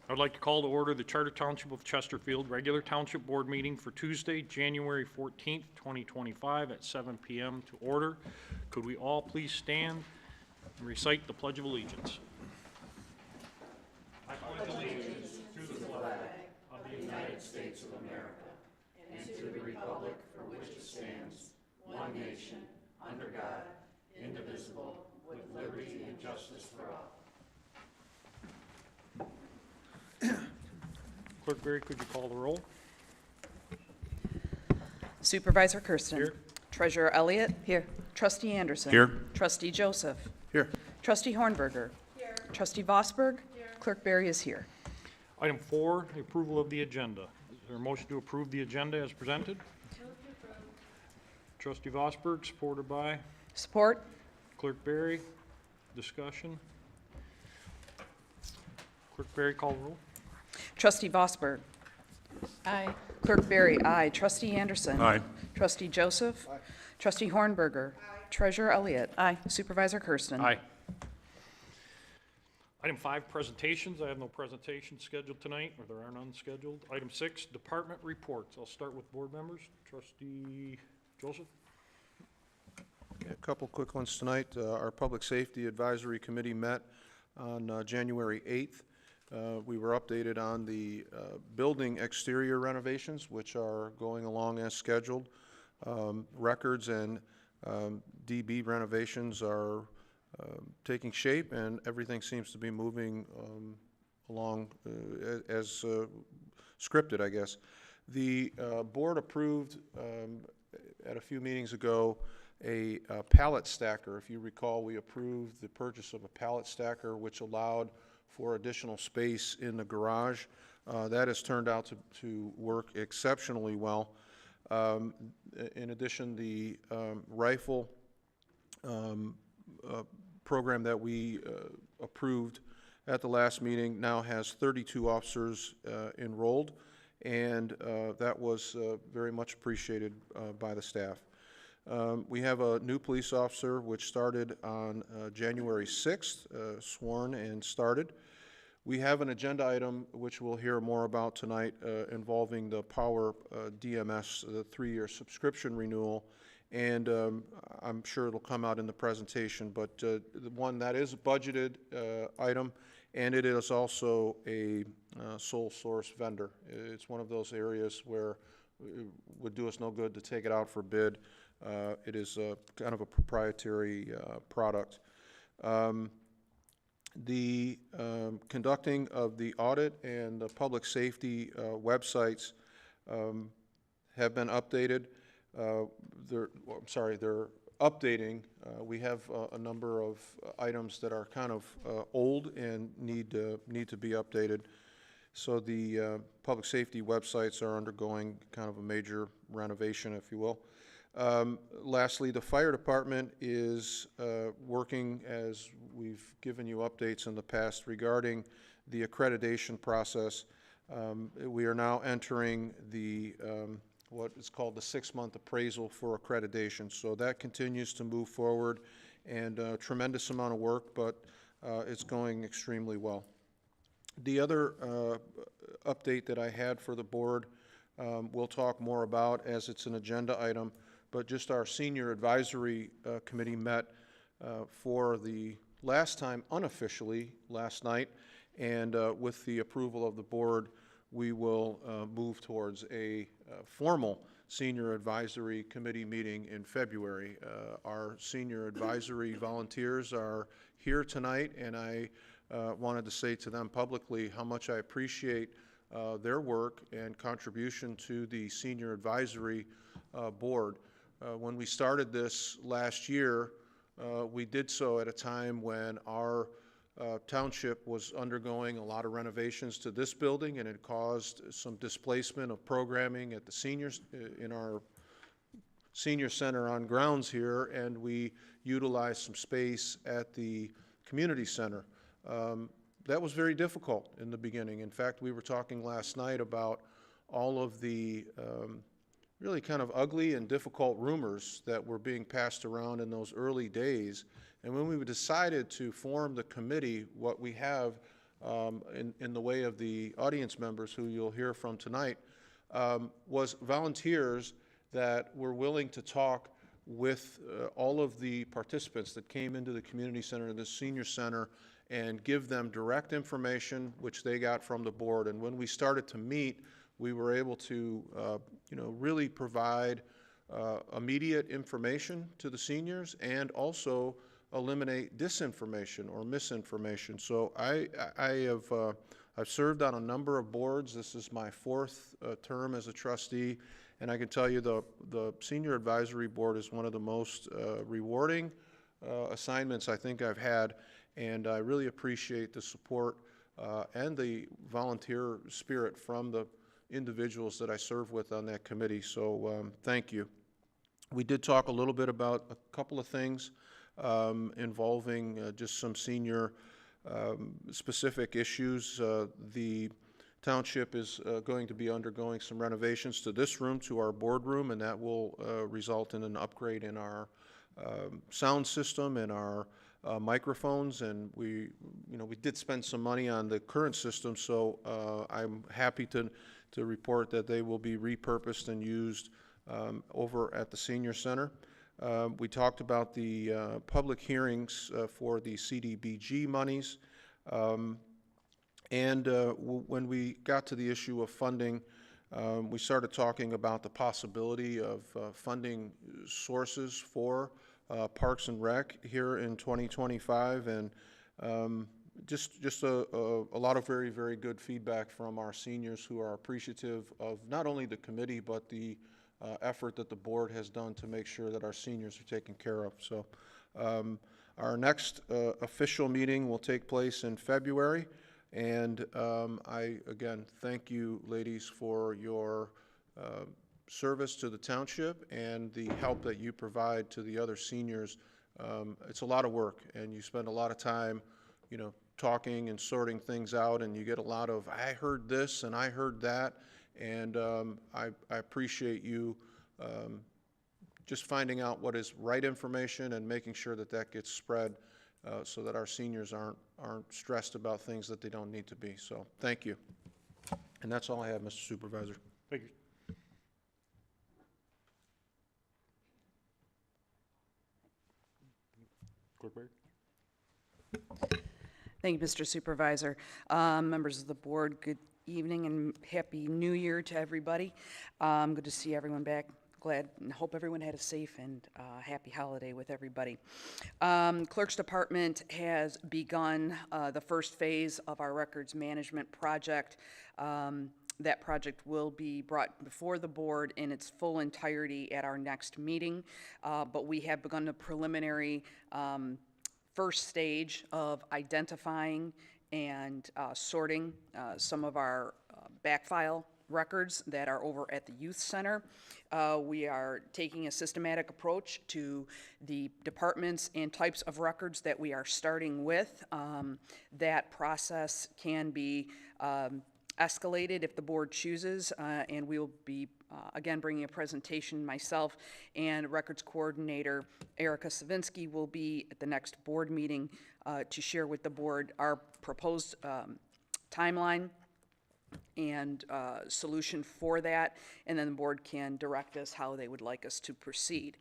I'd like to call to order the Charter Township of Chesterfield regular Township Board meeting for Tuesday, January 14th, 2025 at 7 p.m. to order. Could we all please stand and recite the Pledge of Allegiance? I pledge allegiance to the flag of the United States of America and to the republic for which it stands, one nation, under God, indivisible, with liberty and justice for all. Clerk Berry, could you call the roll? Supervisor Kersten. Here. Treasurer Elliott. Here. Trustee Anderson. Here. Trustee Joseph. Here. Trustee Hornberger. Here. Trustee Vosberg. Here. Clerk Berry is here. Item 4, the approval of the agenda. Is there a motion to approve the agenda as presented? Trustee Vosberg, supported by Support. Clerk Berry. Discussion. Clerk Berry, call the roll. Trustee Vosberg. Aye. Clerk Berry, aye. Trustee Anderson. Aye. Trustee Joseph. Aye. Trustee Hornberger. Aye. Treasurer Elliott. Aye. Supervisor Kersten. Aye. Item 5, presentations. I have no presentations scheduled tonight, or there are none scheduled. Item 6, department reports. I'll start with board members. Trustee Joseph. A couple quick ones tonight. Our Public Safety Advisory Committee met on January 8th. We were updated on the building exterior renovations, which are going along as scheduled. Records and DB renovations are taking shape, and everything seems to be moving along as scripted, I guess. The board approved at a few meetings ago a pallet stacker. If you recall, we approved the purchase of a pallet stacker, which allowed for additional space in the garage. That has turned out to work exceptionally well. In addition, the rifle program that we approved at the last meeting now has 32 officers enrolled, and that was very much appreciated by the staff. We have a new police officer which started on January 6th, sworn and started. We have an agenda item which we'll hear more about tonight involving the PowerDMS, the 3-year subscription renewal, and I'm sure it'll come out in the presentation, but the one that is a budgeted item, and it is also a sole source vendor. It's one of those areas where it would do us no good to take it out for bid. It is kind of a proprietary product. The conducting of the audit and the public safety websites have been updated. They're updating. We have a number of items that are kind of old and need to be updated. So the public safety websites are undergoing kind of a major renovation, if you will. Lastly, the fire department is working, as we've given you updates in the past regarding the accreditation process. We are now entering the what is called the 6-month appraisal for accreditation. So that continues to move forward, and a tremendous amount of work, but it's going extremely well. The other update that I had for the board, we'll talk more about as it's an agenda item, but just our senior advisory committee met for the last time unofficially last night, and with the approval of the board, we will move towards a formal senior advisory committee meeting in February. Our senior advisory volunteers are here tonight, and I wanted to say to them publicly how much I appreciate their work and contribution to the senior advisory board. When we started this last year, we did so at a time when our township was undergoing a lot of renovations to this building, and it caused some displacement of programming at the seniors in our senior center on grounds here, and we utilized some space at the community center. That was very difficult in the beginning. In fact, we were talking last night about all of the really kind of ugly and difficult rumors that were being passed around in those early days. And when we decided to form the committee, what we have in the way of the audience members who you'll hear from tonight, was volunteers that were willing to talk with all of the participants that came into the community center, the senior center, and give them direct information, which they got from the board. And when we started to meet, we were able to, really provide immediate information to the seniors and also eliminate disinformation or misinformation. So I've served on a number of boards. This is my fourth term as a trustee, and I can tell you the Senior Advisory Board is one of the most rewarding assignments I think I've had, and I really appreciate the support and the volunteer spirit from the individuals that I serve with on that committee. So thank you. We did talk a little bit about a couple of things involving just some senior specific issues. The township is going to be undergoing some renovations to this room, to our boardroom, and that will result in an upgrade in our sound system and our microphones. And we did spend some money on the current system, so I'm happy to report that they will be repurposed and used over at the senior center. We talked about the public hearings for the CDBG monies. When we got to the issue of funding, we started talking about the possibility of funding sources for Parks and Rec here in 2025, and just a lot of very, very good feedback from our seniors who are appreciative of not only the committee but the effort that the board has done to make sure that our seniors are taken care of. So our next official meeting will take place in February, and I again thank you ladies for your service to the township and the help that you provide to the other seniors. It's a lot of work, and you spend a lot of time talking and sorting things out, and you get a lot of I heard this and I heard that, and I appreciate you just finding out what is right information and making sure that that gets spread so that our seniors aren't stressed about things that they don't need to be. So thank you. And that's all I have, Mr. Supervisor. Thank you. Clerk Baird. Thank you, Mr. Supervisor. Members of the board, good evening and happy new year to everybody. Good to see everyone back. Glad and hope everyone had a safe and happy holiday with everybody. Clerk's Department has begun the first phase of our records management project. That project will be brought before the board in its full entirety at our next meeting, but we have begun the preliminary first stage of identifying and sorting some of our backfile records that are over at the youth center. We are taking a systematic approach to the departments and types of records that we are starting with. That process can be escalated if the board chooses, and we will be again bringing a presentation. Myself and records coordinator Erica Savinsky will be at the next board meeting to share with the board our proposed timeline and solution for that, and then the board can direct us how they would like us to proceed.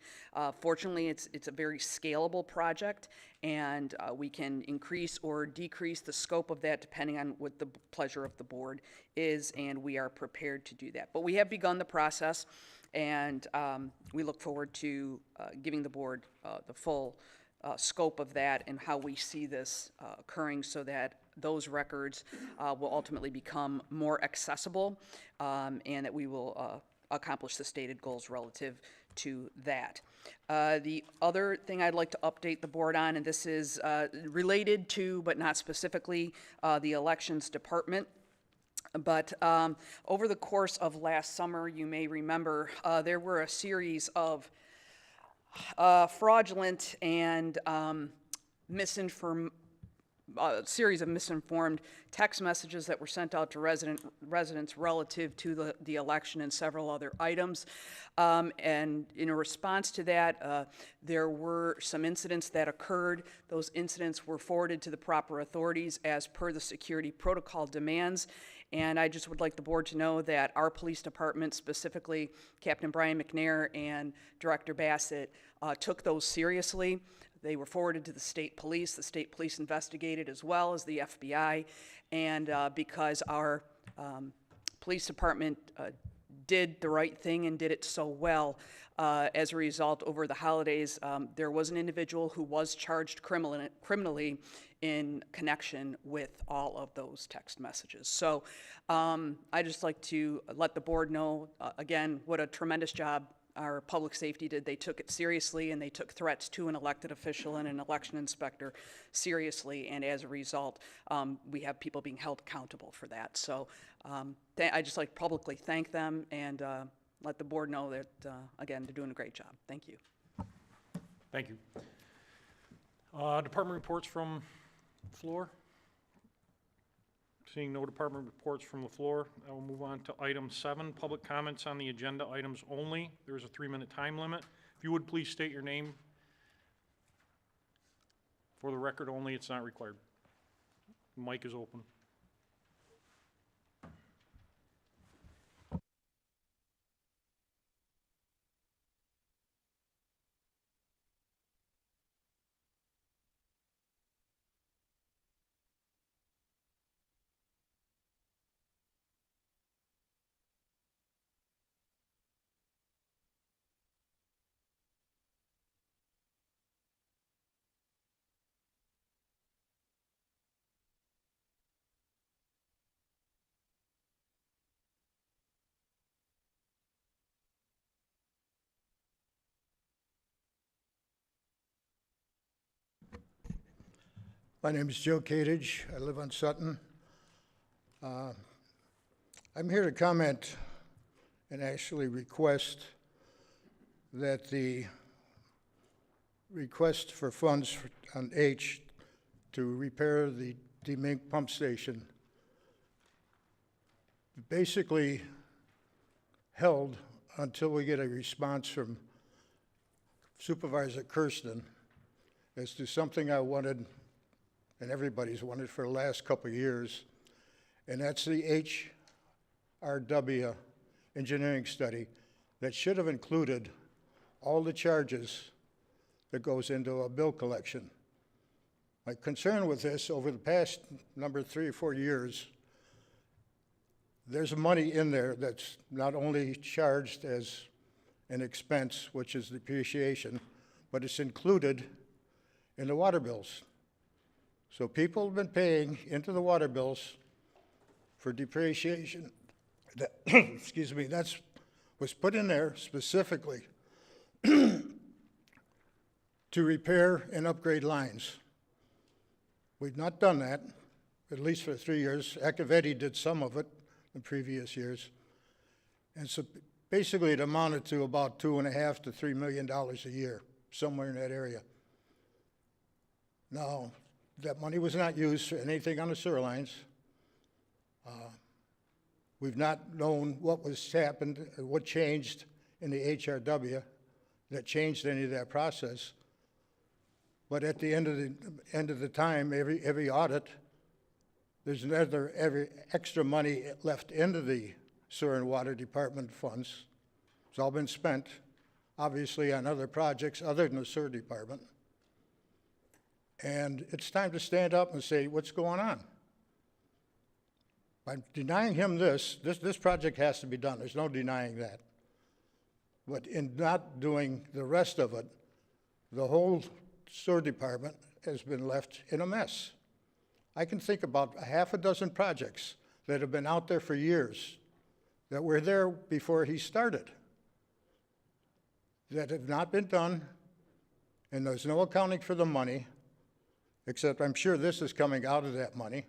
Fortunately, it's a very scalable project, and we can increase or decrease the scope of that depending on what the pleasure of the board is, and we are prepared to do that. But we have begun the process, and we look forward to giving the board the full scope of that and how we see this occurring so that those records will ultimately become more accessible, and that we will accomplish the stated goals relative to that. The other thing I'd like to update the board on, and this is related to, but not specifically, the elections department. But over the course of last summer, you may remember, there were a series of fraudulent and series of misinformed text messages that were sent out to residents relative to the election and several other items. And in a response to that, there were some incidents that occurred. Those incidents were forwarded to the proper authorities as per the security protocol demands. And I just would like the board to know that our police department, specifically Captain Brian McNair and Director Bassett, took those seriously. They were forwarded to the state police. The state police investigated as well as the FBI. And because our police department did the right thing and did it so well, as a result, over the holidays, there was an individual who was charged criminally in connection with all of those text messages. So I just like to let the board know, again, what a tremendous job our public safety did. They took it seriously, and they took threats to an elected official and an election inspector seriously, and as a result, we have people being held accountable for that. So I just like to publicly thank them and let the board know that, again, they're doing a great job. Thank you. Thank you. Department reports from the floor. Seeing no department reports from the floor, I will move on to item 7, public comments on the agenda items only. There's a 3-minute time limit. If you would please state your name. For the record only, it's not required. The mic is open. My name is Joe Kadage. I live on Sutton. I'm here to comment and actually request that the request for funds on H to repair the Demink pump station basically held until we get a response from Supervisor Kersten as to something I wanted and everybody's wanted for the last couple of years, and that's the HRW engineering study that should have included all the charges that goes into a bill collection. My concern with this, over the past 3 or 4 years, there's money in there that's not only charged as an expense, which is depreciation, but it's included in the water bills. So people have been paying into the water bills for depreciation. That, excuse me, that's was put in there specifically to repair and upgrade lines. We've not done that, at least for 3 years. Activetti did some of it in previous years. And so basically it amounted to about $2.5 to $3 million a year, somewhere in that area. Now, that money was not used for anything on the sewer lines. We've not known what was happened, what changed in the HRW that changed any of that process. But at the end of the time, every audit, there's every extra money left into the sewer and water department funds. It's all been spent, obviously, on other projects other than the sewer department. And it's time to stand up and say, what's going on? By denying him this project has to be done. There's no denying that. But in not doing the rest of it, the whole sewer department has been left in a mess. I can think about 6 projects that have been out there for years that were there before he started that have not been done, and there's no accounting for the money, except I'm sure this is coming out of that money,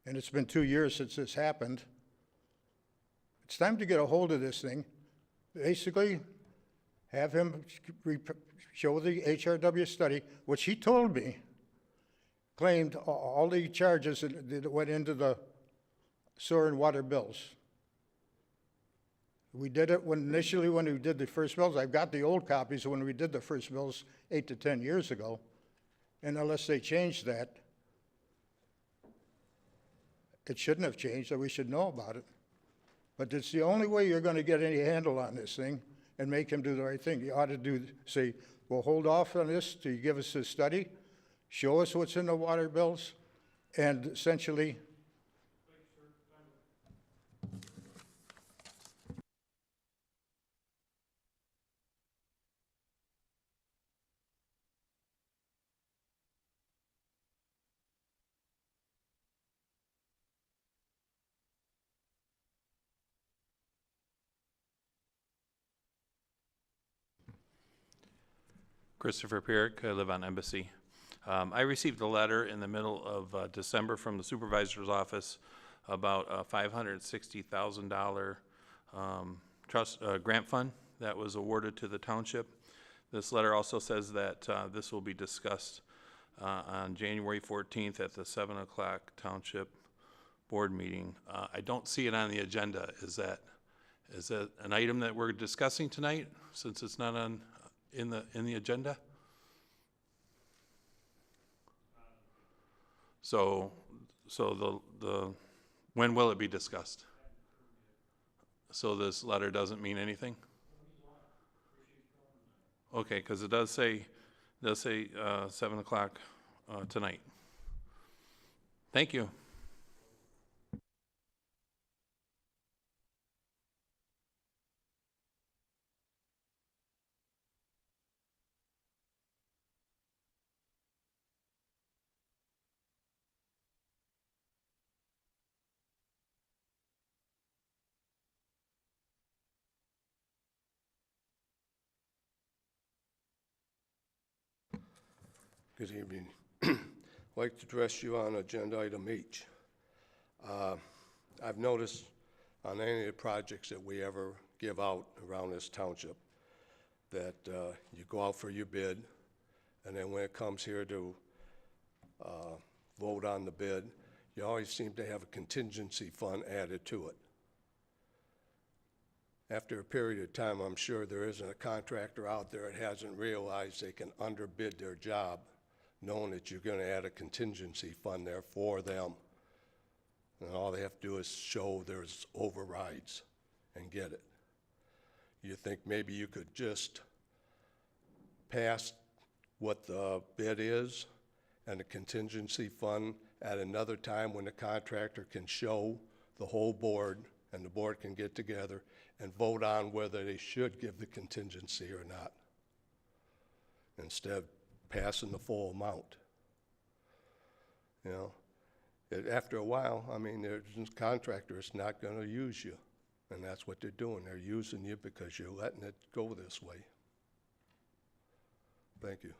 and it's been 2 years since this happened. It's time to get a hold of this thing. Basically, have him show the HRW study, which he told me claimed all the charges that went into the sewer and water bills. We did it initially when we did the first bills. I've got the old copies when we did the first bills 8 to 10 years ago. And unless they changed that, it shouldn't have changed, or we should know about it. But it's the only way you're going to get any handle on this thing and make him do the right thing. You ought to say, we'll hold off on this till you give us a study, show us what's in the water bills, and essentially Christopher Pierrick, I live on Embassy. I received a letter in the middle of December from the supervisor's office about a $560,000 grant fund that was awarded to the township. This letter also says that this will be discussed on January 14th at the 7 o'clock Township Board meeting. I don't see it on the agenda. Is that an item that we're discussing tonight, since it's not on in the agenda? So the when will it be discussed? So this letter doesn't mean anything? Okay, because it does say 7 o'clock tonight. Thank you. Good evening. I'd like to address you on agenda item H. I've noticed on any of the projects that we ever give out around this township that you go out for your bid, and then when it comes here to vote on the bid, you always seem to have a contingency fund added to it. After a period of time, I'm sure there isn't a contractor out there that hasn't realized they can underbid their job, knowing that you're going to add a contingency fund there for them. And all they have to do is show there's overrides and get it. You think maybe you could just pass what the bid is and the contingency fund at another time when the contractor can show the whole board, and the board can get together and vote on whether they should give the contingency or not, instead of passing the full amount. You know, after a while, I mean, there's contractors not going to use you, and that's what they're doing. They're using you because you're letting it go this way. Thank you.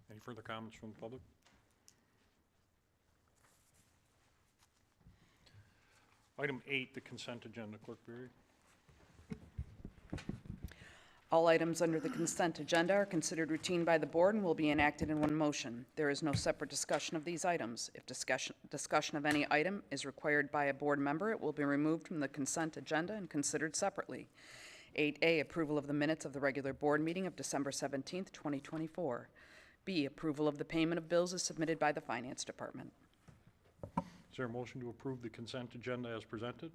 Any further comments from the public? Item 8, the consent agenda. Clerk Berry. All items under the consent agenda are considered routine by the board and will be enacted in one motion. There is no separate discussion of these items. If discussion of any item is required by a board member, it will be removed from the consent agenda and considered separately. 8A, approval of the minutes of the regular board meeting of December 17th, 2024. B, approval of the payment of bills as submitted by the Finance Department. Is there a motion to approve the consent agenda as presented?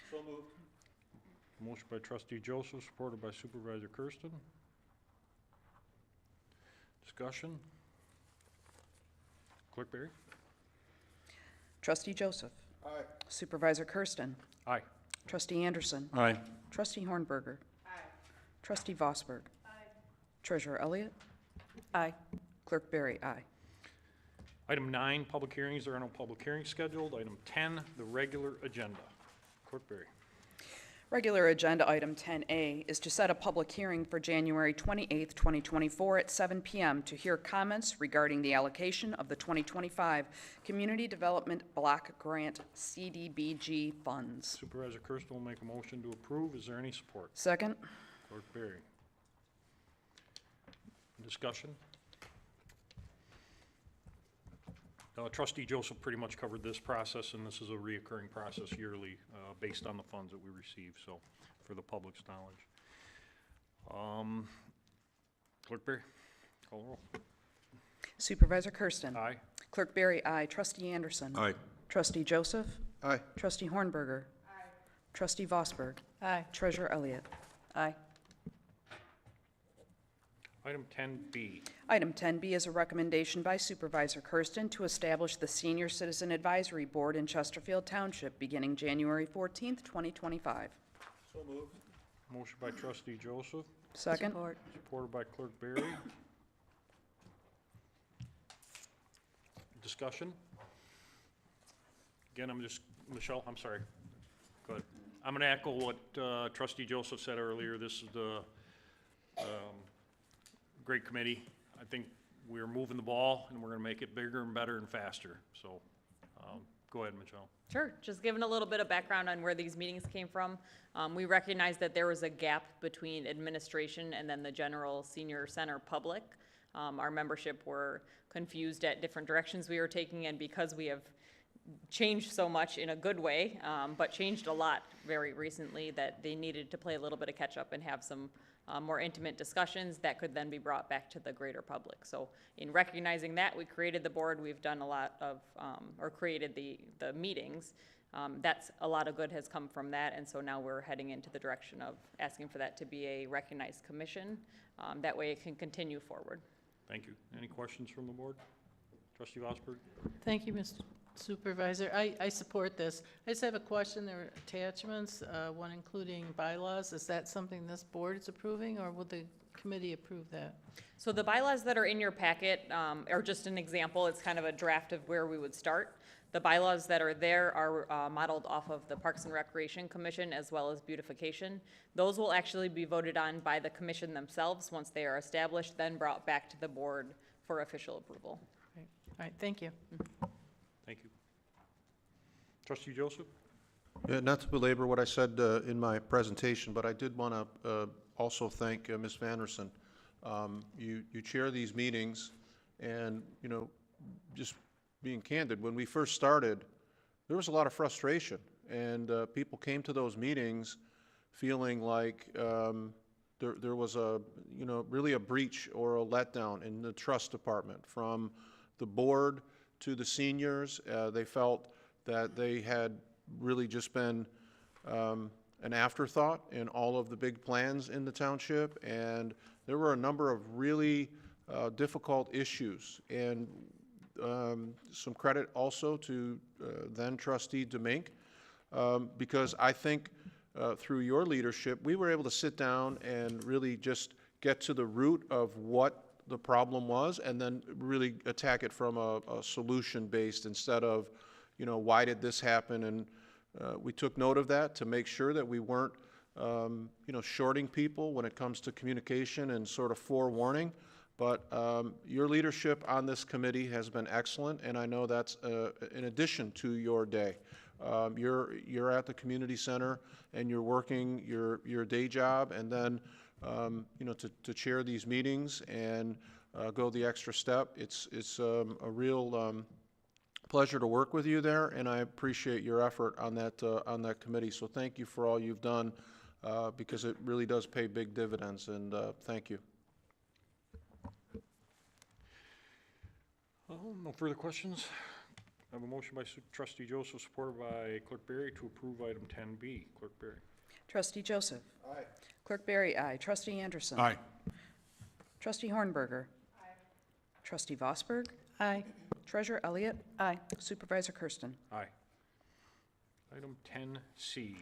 So moved. Motion by trustee Joseph, supported by Supervisor Kersten. Discussion? Clerk Berry? Trustee Joseph. Aye. Supervisor Kersten. Aye. Trustee Anderson. Aye. Trustee Hornberger. Aye. Trustee Vosberg. Aye. Treasurer Elliott. Aye. Clerk Berry, aye. Item 9, public hearings. There are no public hearings scheduled. Item 10, the regular agenda. Clerk Berry. Regular agenda item 10A is to set a public hearing for January 28th, 2024 at 7 p.m. to hear comments regarding the allocation of the 2025 Community Development Block Grant CDBG funds. Supervisor Kersten will make a motion to approve. Is there any support? Second. Clerk Berry. Discussion? Trustee Joseph pretty much covered this process, and this is a reoccurring process yearly based on the funds that we receive, so for the public's knowledge. Clerk Berry, call the roll. Supervisor Kersten. Aye. Clerk Berry, aye. Trustee Anderson. Aye. Trustee Joseph. Aye. Trustee Hornberger. Aye. Trustee Vosberg. Aye. Treasurer Elliott. Aye. Item 10B. Item 10B is a recommendation by Supervisor Kersten to establish the Senior Citizen Advisory Board in Chesterfield Township beginning January 14th, 2025. Motion by Trustee Joseph, Second. Support. supported by Clerk Berry. Discussion? Again, Michelle, I'm sorry. Go ahead. I'm going to echo what Trustee Joseph said earlier. This is the great committee. I think we're moving the ball, and we're going to make it bigger and better and faster. So go ahead, Michelle. Sure, just giving a little bit of background on where these meetings came from. We recognized that there was a gap between administration and then the general senior center public. Our membership were confused at different directions we were taking, and because we have changed so much in a good way, but changed a lot very recently, that they needed to play a little bit of catch up and have some more intimate discussions that could then be brought back to the greater public. So in recognizing that, we created the board. We've done a lot of, or created the meetings. That's a lot of good has come from that, and so now we're heading into the direction of asking for that to be a recognized commission. That way it can continue forward. Thank you. Any questions from the board? Trustee Vosberg? Thank you, Mr. Supervisor. I support this. I just have a question. There are attachments, one including bylaws. Is that something this board is approving, or will the committee approve that? So the bylaws that are in your packet are just an example. It's kind of a draft of where we would start. The bylaws that are there are modeled off of the Parks and Recreation Commission as well as beautification. Those will actually be voted on by the commission themselves once they are established, then brought back to the board for official approval. All right, thank you. Thank you. Trustee Joseph? Yeah, not to belabor what I said in my presentation, but I did want to also thank Ms. Vanderson. You chair these meetings, and, you know, just being candid, when we first started, there was a lot of frustration, and people came to those meetings feeling like there was a, you know, really a breach or a letdown in the trust department. From the board to the seniors, they felt that they had really just been an afterthought in all of the big plans in the township, and there were a number of really difficult issues. And some credit also to then trustee Demink, because I think through your leadership, we were able to sit down and really just get to the root of what the problem was, and then really attack it from a solution based instead of, you know, why did this happen? And we took note of that to make sure that we weren't, you know, shorting people when it comes to communication and sort of forewarning. But your leadership on this committee has been excellent, and I know that's in addition to your day. You're at the community center, and you're working your day job, and then you know, to chair these meetings and go the extra step. It's a real pleasure to work with you there, and I appreciate your effort on that committee. So thank you for all you've done, because it really does pay big dividends, and thank you. No further questions. I have a motion by Trustee Joseph, supported by Clerk Berry, to approve item 10B. Clerk Berry. Trustee Joseph. Aye. Clerk Berry, aye. Trustee Anderson. Aye. Trustee Hornberger. Aye. Trustee Vosberg. Aye. Treasurer Elliott. Aye. Supervisor Kersten. Aye. Item 10C.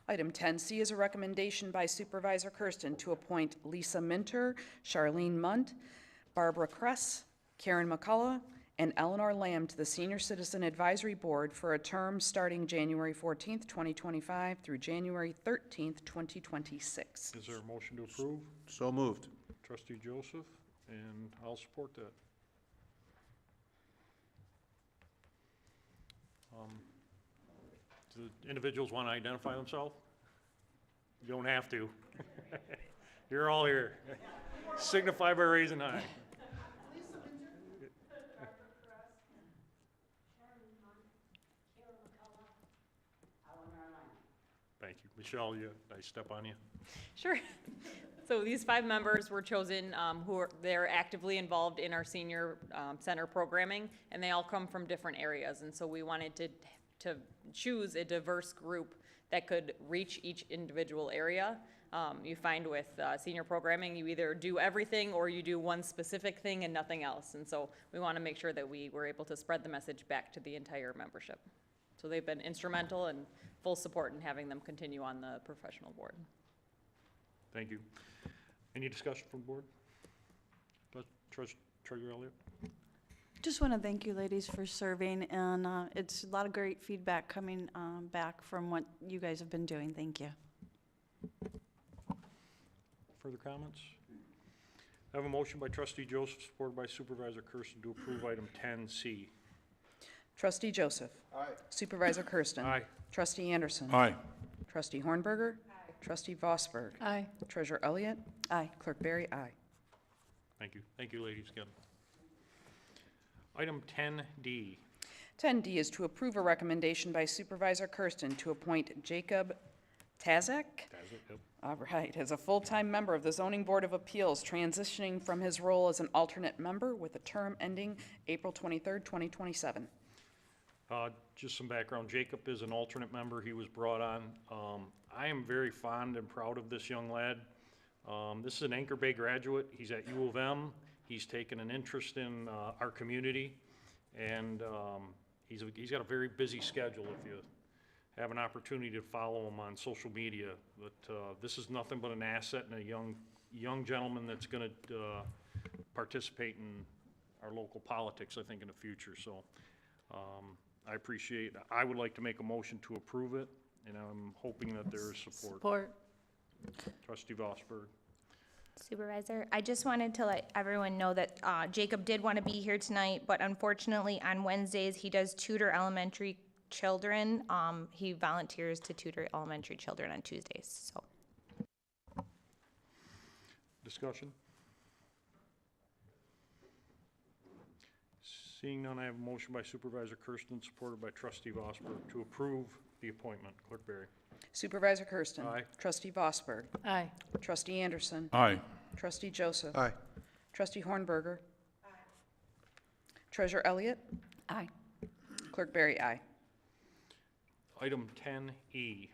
Item 10C is a recommendation by Supervisor Kersten to appoint Lisa Minter, Charlene Munt, Barbara Kress, Karen McCullough, and Eleanor Lamb to the Senior Citizen Advisory Board for a term starting January 14th, 2025 through January 13th, 2026. Is there a motion to approve? So moved. Trustee Joseph, and I'll support that. Do the individuals want to identify themselves? You don't have to. You're all here. Signify by raising aye. Thank you. Michelle, I step on you? Sure. So these 5 members were chosen they're actively involved in our senior center programming, and they all come from different areas. And so we wanted to choose a diverse group that could reach each individual area. You find with senior programming, you either do everything or you do one specific thing and nothing else. And so we want to make sure that we were able to spread the message back to the entire membership. So they've been instrumental and full support in having them continue on the professional board. Thank you. Any discussion from the board? Treasurer Elliott? Just want to thank you ladies for serving, and it's a lot of great feedback coming back from what you guys have been doing. Thank you. Further comments? I have a motion by Trustee Joseph, supported by Supervisor Kersten, to approve item 10C. Trustee Joseph. Aye. Supervisor Kersten. Aye. Trustee Anderson. Aye. Trustee Hornberger. Trustee Vosberg. Aye. Treasurer Elliott. Aye. Clerk Barry, aye. Thank you. Thank you, ladies, again. Item 10D. 10D is to approve a recommendation by Supervisor Kersten to appoint Jacob Tazek, Yep. all right, as a full-time member of the Zoning Board of Appeals, transitioning from his role as an alternate member with a term ending April 23rd, 2027. Just some background. Jacob is an alternate member. He was brought on. I am very fond and proud of this young lad. This is an Anchor Bay graduate. He's at U of M. He's taken an interest in our community, and he's got a very busy schedule if you have an opportunity to follow him on social media. But this is nothing but an asset and a young gentleman that's going to participate in our local politics, I think, in the future. So I appreciate it. I would like to make a motion to approve it, and I'm hoping that there is support. Support. Trustee Vosberg. Supervisor, I just wanted to let everyone know that Jacob did want to be here tonight, but unfortunately on Wednesdays, he does tutor elementary children. He volunteers to tutor elementary children on Tuesdays, so. Discussion? Seeing none, I have a motion by Supervisor Kersten, supported by Trustee Vosberg, to approve the appointment. Clerk Barry. Supervisor Kersten. Aye. Trustee Vosberg. Aye. Trustee Anderson. Aye. Trustee Joseph. Aye. Trustee Hornberger. Treasurer Elliott. Aye. Clerk Barry, aye. Item 10E.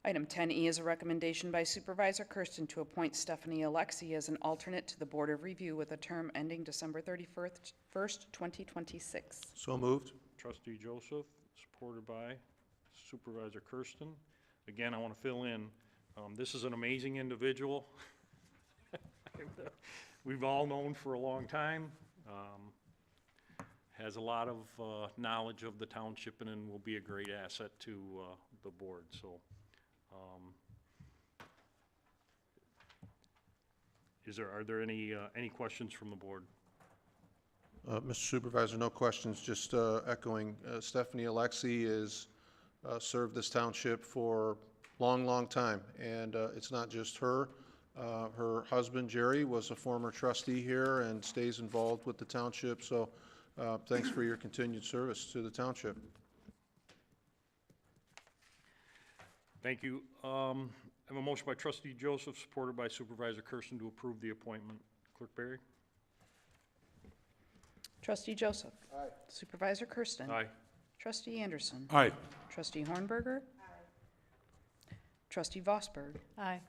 Item 10E is a recommendation by Supervisor Kersten to appoint Stephanie Alexi as an alternate to the Board of Review with a term ending December 31st, 2026. So moved. Trustee Joseph, supported by Supervisor Kersten. Again, I want to fill in, this is an amazing individual. We've all known for a long time. Has a lot of knowledge of the township and will be a great asset to the board. So, are there any questions from the board? Mr. Supervisor, no questions, just echoing, Stephanie Alexi is served this township for long time, and it's not just her. Her husband, Jerry, was a former trustee here and stays involved with the township, so thanks for your continued service to the township. Thank you. I have a motion by Trustee Joseph, supported by Supervisor Kersten, to approve the appointment. Clerk Barry? Trustee Joseph. Aye. Supervisor Kersten. Aye. Trustee Anderson. Aye. Trustee Hornberger. Aye. Trustee Vosberg. Aye.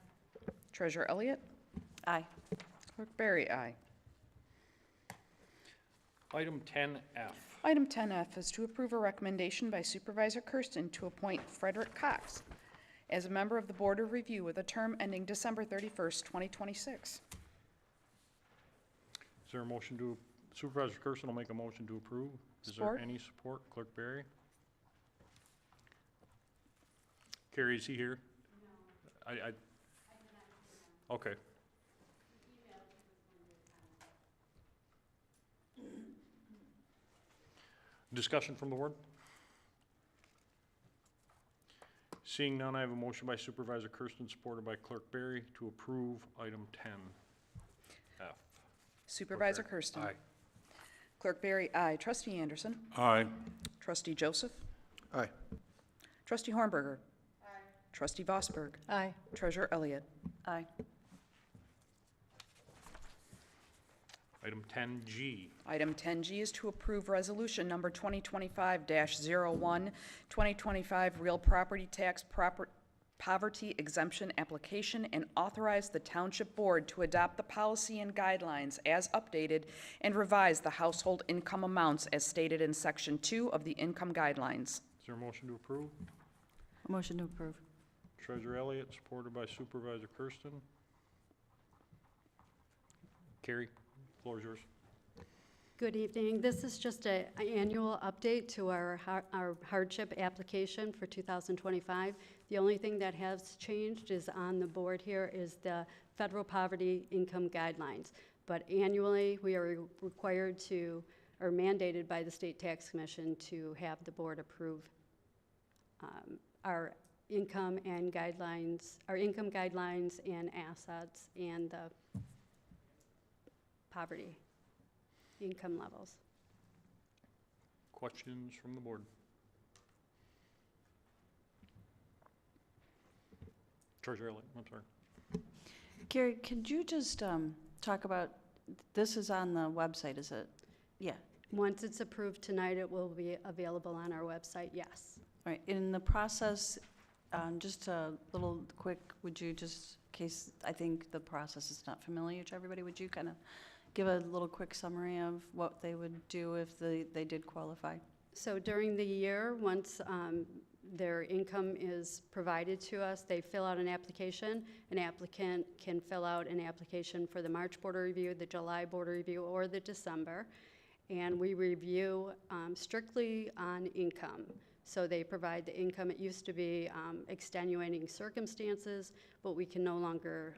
Treasurer Elliott. Aye. Clerk Barry, aye. Item 10F. Item 10F is to approve a recommendation by Supervisor Kersten to appoint Frederick Cox as a member of the Board of Review with a term ending December 31st, 2026. Is there a motion to Supervisor Kersten will make a motion to approve. Is there Support. any support? Clerk Berry? Carrie, is he here? No. Okay. Discussion from the board? Seeing none, I have a motion by Supervisor Kersten, supported by Clerk Berry, to approve item 10F. Supervisor Berry. Kersten. Aye. Clerk Berry, aye. Trustee Anderson. Aye. Trustee Joseph. Aye. Trustee Hornberger. Trustee Vosberg. Aye. Treasurer Elliott. Aye. Item 10G. Item 10G is to approve resolution number 2025-01, 2025 real property tax poverty exemption application, and authorize the Township Board to adopt the policy and guidelines as updated and revise the household income amounts as stated in Section 2 of the income guidelines. Is there a motion to approve? Motion to approve. Treasurer Elliott, supported by Supervisor Kersten. Carrie, floor is yours. Good evening. This is just an annual update to our hardship application for 2025. The only thing that has changed is on the board here is the federal poverty income guidelines. But annually, we are required to, or mandated by the State Tax Commission to have the board approve our income and guidelines, our income guidelines and assets and the poverty income levels. Questions from the board? Treasurer Elliott, I'm sorry. Gary, could you just talk about, this is on the website, is it? Yeah. Once it's approved tonight, it will be available on our website, yes. All right, in the process, just a little quick, would you just, in case I think the process is not familiar to everybody, would you kind of give a little quick summary of what they would do if they did qualify? So during the year, once their income is provided to us, they fill out an application. An applicant can fill out an application for the March Board Review, the July Board Review, or the December. And we review strictly on income. So they provide the income. It used to be extenuating circumstances, but we can no longer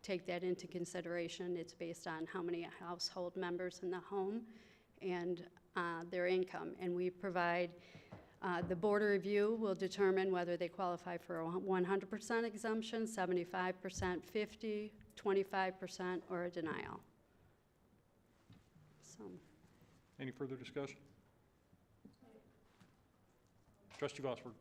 take that into consideration. It's based on how many household members in the home and their income. And we provide, the board review will determine whether they qualify for a 100% exemption, 75%, 50%, 25%, or a denial. So. Any further discussion? Trustee Vosberg.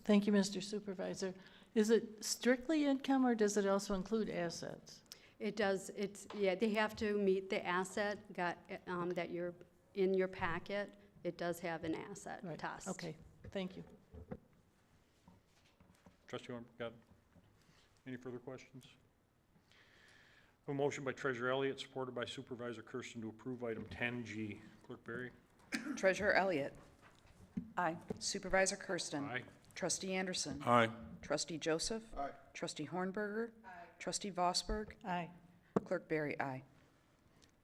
Thank you, Mr. Supervisor. Is it strictly income, or does it also include assets? It does, yeah, they have to meet the asset that you're in your packet. It does have an asset Right. test. Okay, thank you. Trustee Horn, got any further questions? A motion by Treasurer Elliott, supported by Supervisor Kersten, to approve item 10G. Clerk Berry. Treasurer Elliott. Aye. Supervisor Kersten. Aye. Trustee Anderson. Aye. Trustee Joseph. Aye. Trustee Hornberger. Trustee Vosberg. Aye. Clerk Berry, aye.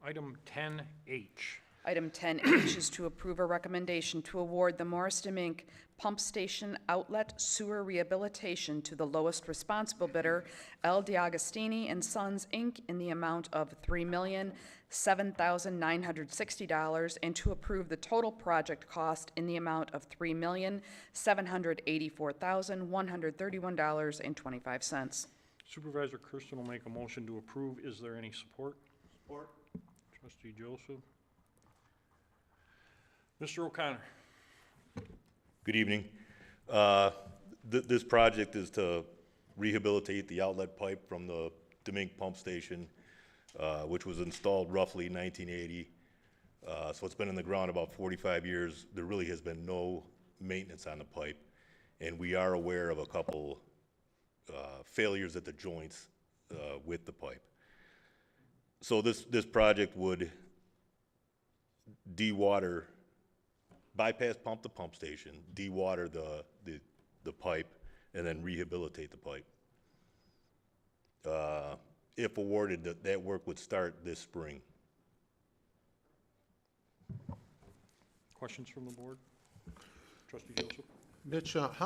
Item 10H. Item 10H is to approve a recommendation to award the Morriston Inc. Pump Station Outlet Sewer Rehabilitation to the lowest responsible bidder, L. DiAgostini and Sons, Inc., in the amount of $3,007,960, and to approve the total project cost in the amount of $3,784,131.25. Supervisor Kersten will make a motion to approve. Is there any support? Support. Trustee Joseph. Mr. O'Connor. Good evening. This project is to rehabilitate the outlet pipe from the Demink pump station, which was installed roughly 1980. So it's been in the ground about 45 years. There really has been no maintenance on the pipe, and we are aware of a couple failures at the joints with the pipe. So this project would dewater, bypass pump the pump station, dewater the pipe, and then rehabilitate the pipe. If awarded, that work would start this spring. Questions from the board? Trustee Joseph? Mitch, how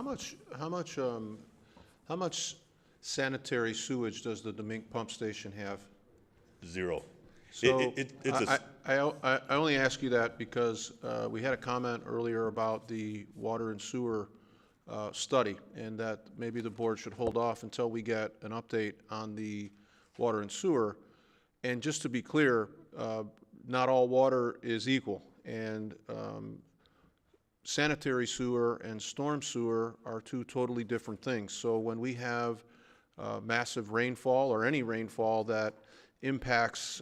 much sanitary sewage does the Demink pump station have? Zero. So It's a, I only ask you that because we had a comment earlier about the water and sewer study, and that maybe the board should hold off until we get an update on the water and sewer. And just to be clear, not all water is equal, and sanitary sewer and storm sewer are two totally different things. So when we have massive rainfall or any rainfall that impacts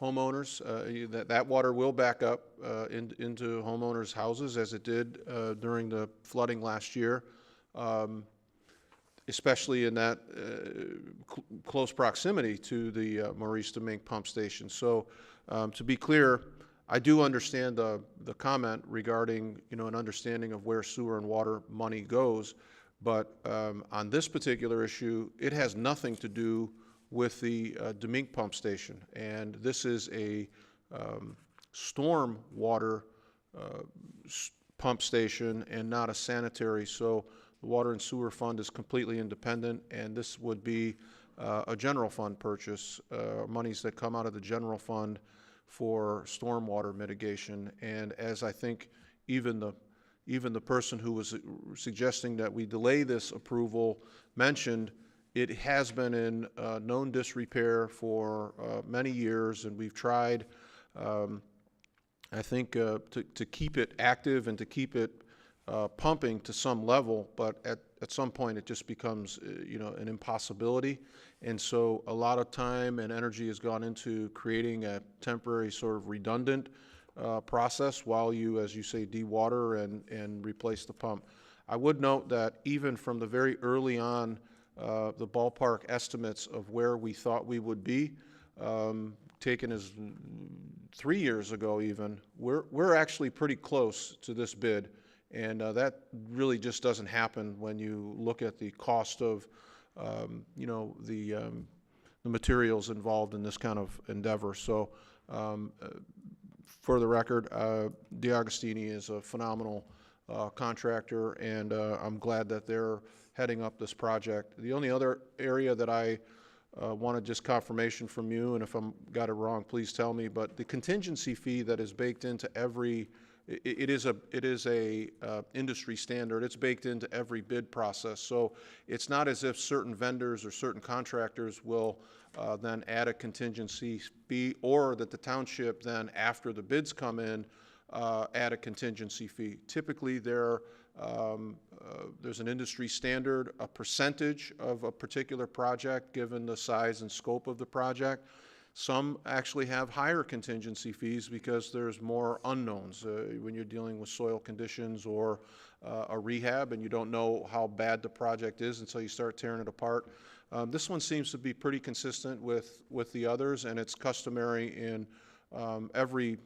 homeowners, that water will back up into homeowners' houses, as it did during the flooding last year, especially in that close proximity to the Maurice Demink pump station. So to be clear, I do understand the comment regarding, an understanding of where sewer and water money goes, but on this particular issue, it has nothing to do with the Demink pump station, and this is a storm water pump station and not a sanitary. So the water and sewer fund is completely independent, and this would be a general fund purchase, monies that come out of the general fund for stormwater mitigation. And as I think even the person who was suggesting that we delay this approval mentioned, it has been in known disrepair for many years, and we've tried, I think, to keep it active and to keep it pumping to some level, but at some point it just becomes, an impossibility. And so a lot of time and energy has gone into creating a temporary sort of redundant process while you, as you say, dewater and replace the pump. I would note that even from the very early on, the ballpark estimates of where we thought we would be, taken as 3 years ago even, we're actually pretty close to this bid. And that really just doesn't happen when you look at the cost of, the materials involved in this kind of endeavor. So for the record, DeAugustini is a phenomenal contractor, and I'm glad that they're heading up this project. The only other area that I wanted just confirmation from you, and if I got it wrong, please tell me, but the contingency fee that is baked into every, it is a industry standard. It's baked into every bid process. So it's not as if certain vendors or certain contractors will then add a contingency fee, or that the township then, after the bids come in, add a contingency fee. Typically, there's an industry standard, a percentage of a particular project given the size and scope of the project. Some actually have higher contingency fees because there's more unknowns when you're dealing with soil conditions or a rehab, and you don't know how bad the project is until you start tearing it apart. This one seems to be pretty consistent with the others, and it's customary in every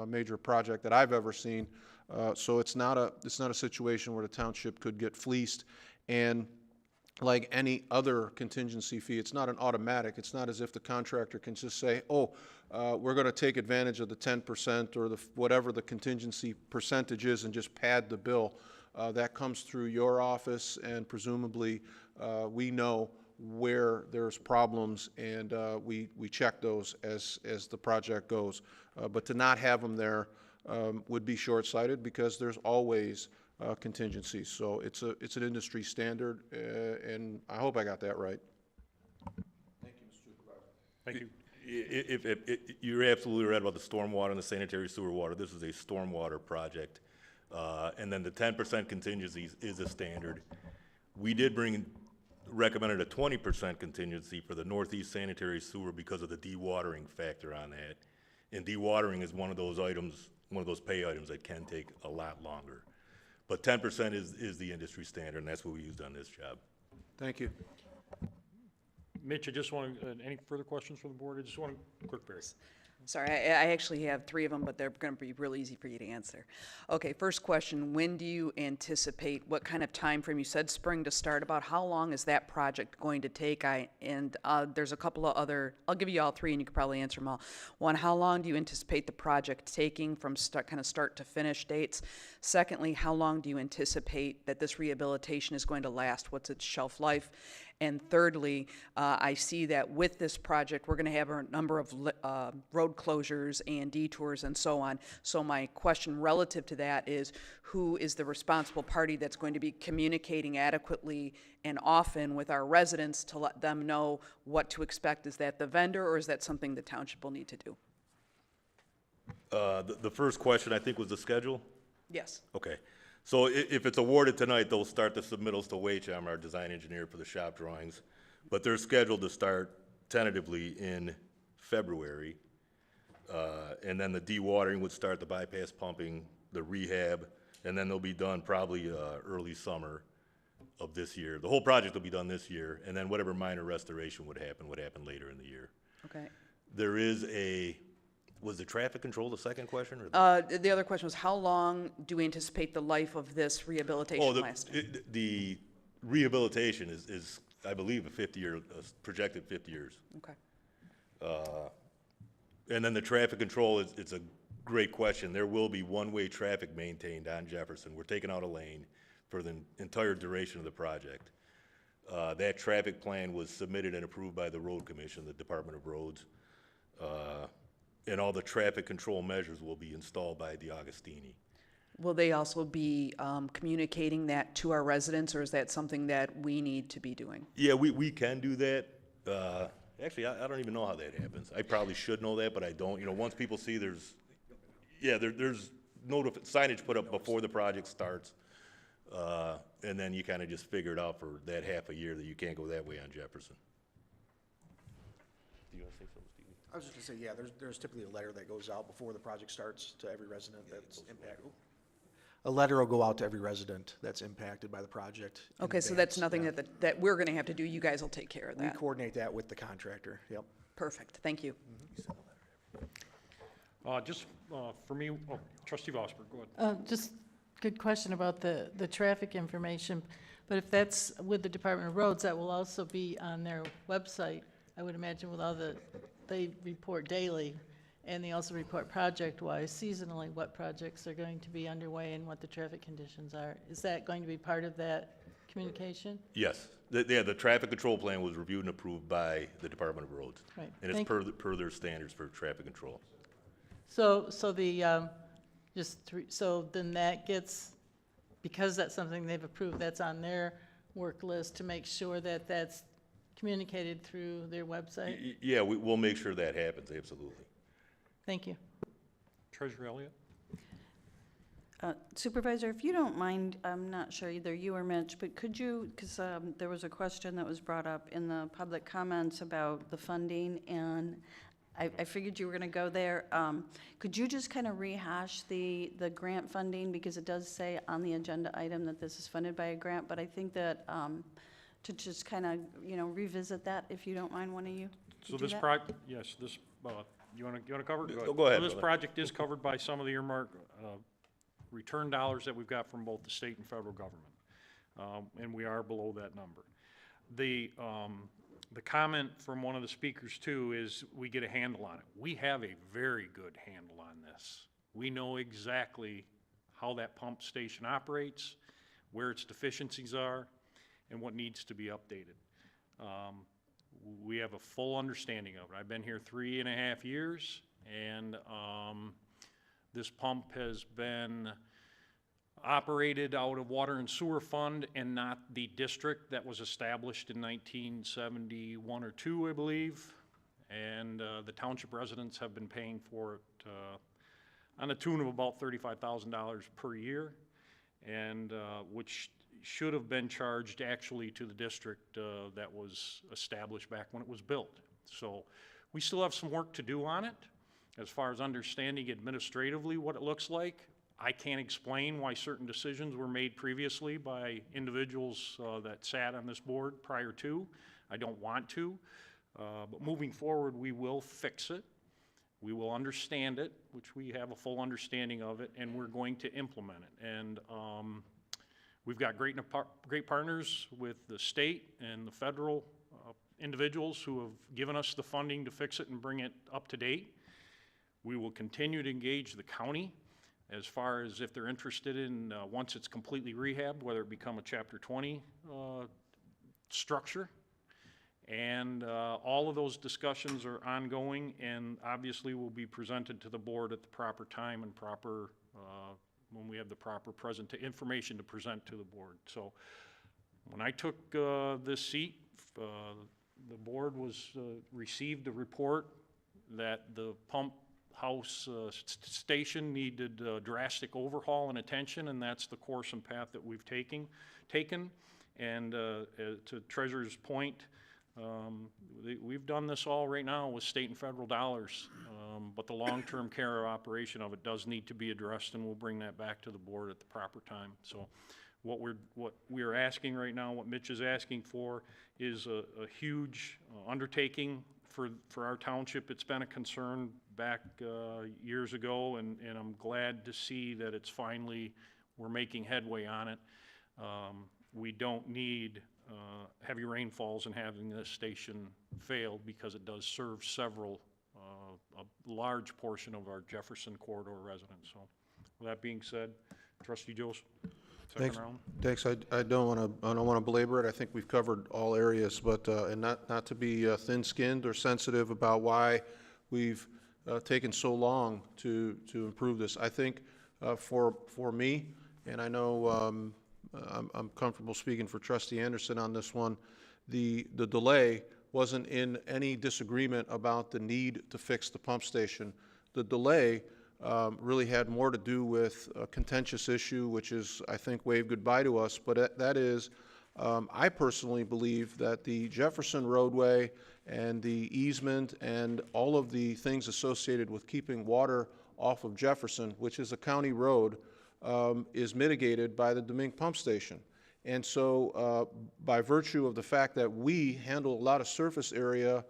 major project that I've ever seen. So it's not a situation where the township could get fleeced. And like any other contingency fee, it's not an automatic. It's not as if the contractor can just say, oh, we're going to take advantage of the 10% or whatever the contingency percentage is and just pad the bill. That comes through your office, and presumably we know where there's problems, and we check those as the project goes. But to not have them there would be short-sighted, because there's always contingencies. So it's an industry standard, and I hope I got that right. Thank you, Mr. Supervisor. Thank you. If you're absolutely right about the stormwater and the sanitary sewer water. This is a stormwater project. And then the 10% contingency is a standard. We did recommended a 20% contingency for the northeast sanitary sewer because of the dewatering factor on that. And dewatering is one of those items, one of those pay items that can take a lot longer. But 10% is the industry standard, and that's what we used on this job. Thank you. Mitch, I just want, any further questions from the board? I just want a quick, Barry. Sorry, I actually have 3 of them, but they're going to be real easy for you to answer. Okay, first question, when do you anticipate, what kind of time frame? You said spring to start, about how long is that project going to take? There's a couple of other, I'll give you all 3 and you can probably answer them all. One, how long do you anticipate the project taking from start to finish dates? Secondly, how long do you anticipate that this rehabilitation is going to last? What's its shelf life? And thirdly, I see that with this project, we're going to have a number of road closures and detours and so on. So my question relative to that is, who is the responsible party that's going to be communicating adequately and often with our residents to let them know what to expect? Is that the vendor, or is that something the township will need to do? The first question, I think, was the schedule? Yes. Okay. So if it's awarded tonight, they'll start the submittals to WHM, our design engineer, for the shop drawings. But they're scheduled to start tentatively in February. And then the dewatering would start, the bypass pumping, the rehab, and then they'll be done probably early summer of this year. The whole project will be done this year, and then whatever minor restoration would happen later in the year. Okay. There is was the traffic control the second question? Or The other question was, how long do we anticipate the life of this rehabilitation lasting? The rehabilitation is, I believe, a 50-year, projected 50 years. Okay. And then the traffic control, it's a great question. There will be one-way traffic maintained on Jefferson. We're taking out a lane for the entire duration of the project. That traffic plan was submitted and approved by the Road Commission, the Department of Roads. And all the traffic control measures will be installed by the Augustini. Will they also be communicating that to our residents, or is that something that we need to be doing? Yeah, we can do that. Actually, I don't even know how that happens. I probably should know that, but I don't. You know, once people see there's signage put up before the project starts, and then you kind of just figure it out for that half a year that you can't go that way on Jefferson. Do you want to say something, Stevie? I was just gonna say, yeah, there's typically a letter that goes out before the project starts to every resident that's impacted. A letter will go out to every resident that's impacted by the project. in Okay, so advance, that's nothing yeah. that we're going to have to do. You guys will take care of We that. coordinate that with the contractor, yep. Perfect. Thank you. For me, trustee Vosper, go ahead. Just good question about the traffic information, but if that's with the Department of Roads, that will also be on their website, I would imagine, with all they report daily, and they also report project-wise, seasonally, what projects are going to be underway and what the traffic conditions are. Is that going to be part of that communication? Yes. The traffic control plan was reviewed and approved by the Department of Roads. Right. And it's per their standards for traffic control. So then that gets, because that's something they've approved, that's on their work list to make sure that that's communicated through their website? Yeah, we'll make sure that happens, absolutely. Thank you. Treasurer Elliott? Supervisor, if you don't mind, I'm not sure either you or Mitch, but could you, because there was a question that was brought up in the public comments about the funding, and I figured you were going to go there. Could you just kind of rehash the grant funding, because it does say on the agenda item that this is funded by a grant, but I think that to just kind of, revisit that, if you don't mind, one of you. So do this that? you want to cover it? Go ahead, So this brother. project is covered by some of the earmark return dollars that we've got from both the state and federal government, and we are below that number. The comment from one of the speakers too is we get a handle on it. We have a very good handle on this. We know exactly how that pump station operates, where its deficiencies are, and what needs to be updated. We have a full understanding of it. I've been here 3.5 years, and this pump has been operated out of Water and Sewer Fund and not the district that was established in 1971 or 2, I believe. And the township residents have been paying for it on a tune of about $35,000 per year, and which should have been charged actually to the district that was established back when it was built. So we still have some work to do on it as far as understanding administratively what it looks like. I can't explain why certain decisions were made previously by individuals that sat on this board prior to. I don't want to, but moving forward, we will fix it. We will understand it, which we have a full understanding of it, and we're going to implement it. And we've got great partners with the state and the federal individuals who have given us the funding to fix it and bring it up to date. We will continue to engage the county as far as if they're interested in, once it's completely rehabbed, whether it become a Chapter 20 structure. And all of those discussions are ongoing, and obviously will be presented to the board at the proper time and proper, when we have the proper information to present to the board. So when I took this seat, the board received a report that the pump house station needed drastic overhaul and attention, and that's the course and path that we've taken. And to Treasurer's point, we've done this all right now with state and federal dollars, but the long-term care operation of it does need to be addressed, and we'll bring that back to the board at the proper time. So what we're asking right now, what Mitch is asking for, is a huge undertaking for our township. It's been a concern back years ago, and I'm glad to see that it's finally, we're making headway on it. We don't need heavy rainfalls and having this station fail, because it does serve a large portion of our Jefferson corridor residents. So with that being said, Trustee Joseph, second round. Thanks. I don't want to belabor it. I think we've covered all areas, but and not to be thin-skinned or sensitive about why we've taken so long to improve this. I think for me, and I know I'm comfortable speaking for Trustee Anderson on this one, the delay wasn't in any disagreement about the need to fix the pump station. The delay really had more to do with a contentious issue, which is, I think, waved goodbye to us, but that is, I personally believe that the Jefferson roadway and the easement and all of the things associated with keeping water off of Jefferson, which is a county road, is mitigated by the Demink pump station. And so by virtue of the fact that we handle a lot of surface area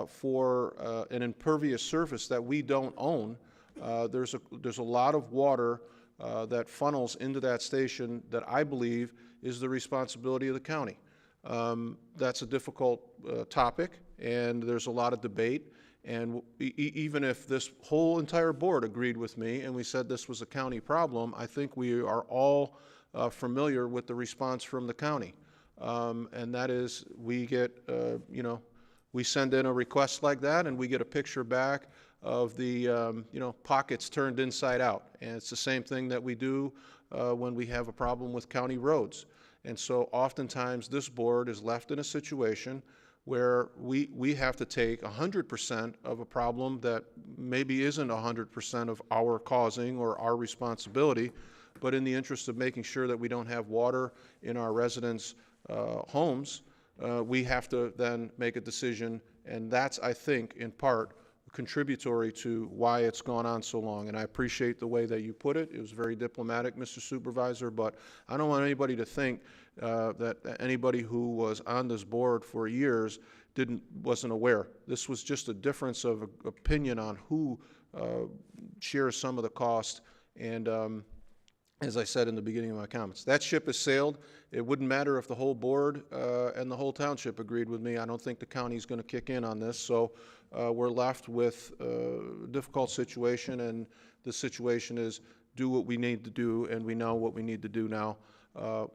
for an impervious surface that we don't own, there's a lot of water that funnels into that station that I believe is the responsibility of the county. That's a difficult topic, and there's a lot of debate. And even if this whole entire board agreed with me and we said this was a county problem, I think we are all familiar with the response from the county. And that is, we get, we send in a request like that and we get a picture back of the, pockets turned inside out. And it's the same thing that we do when we have a problem with county roads. And so oftentimes this board is left in a situation where we have to take 100% of a problem that maybe isn't 100% of our causing or our responsibility, but in the interest of making sure that we don't have water in our residents' homes, we have to then make a decision, and that's, I think, in part, contributory to why it's gone on so long. And I appreciate the way that you put it. It was very diplomatic, Mr. Supervisor, but I don't want anybody to think that anybody who was on this board for years wasn't aware. This was just a difference of opinion on who shares some of the cost. And as I said in the beginning of my comments, that ship has sailed. It wouldn't matter if the whole board and the whole township agreed with me. I don't think the county's going to kick in on this. So we're left with a difficult situation, and the situation is do what we need to do, and we know what we need to do now.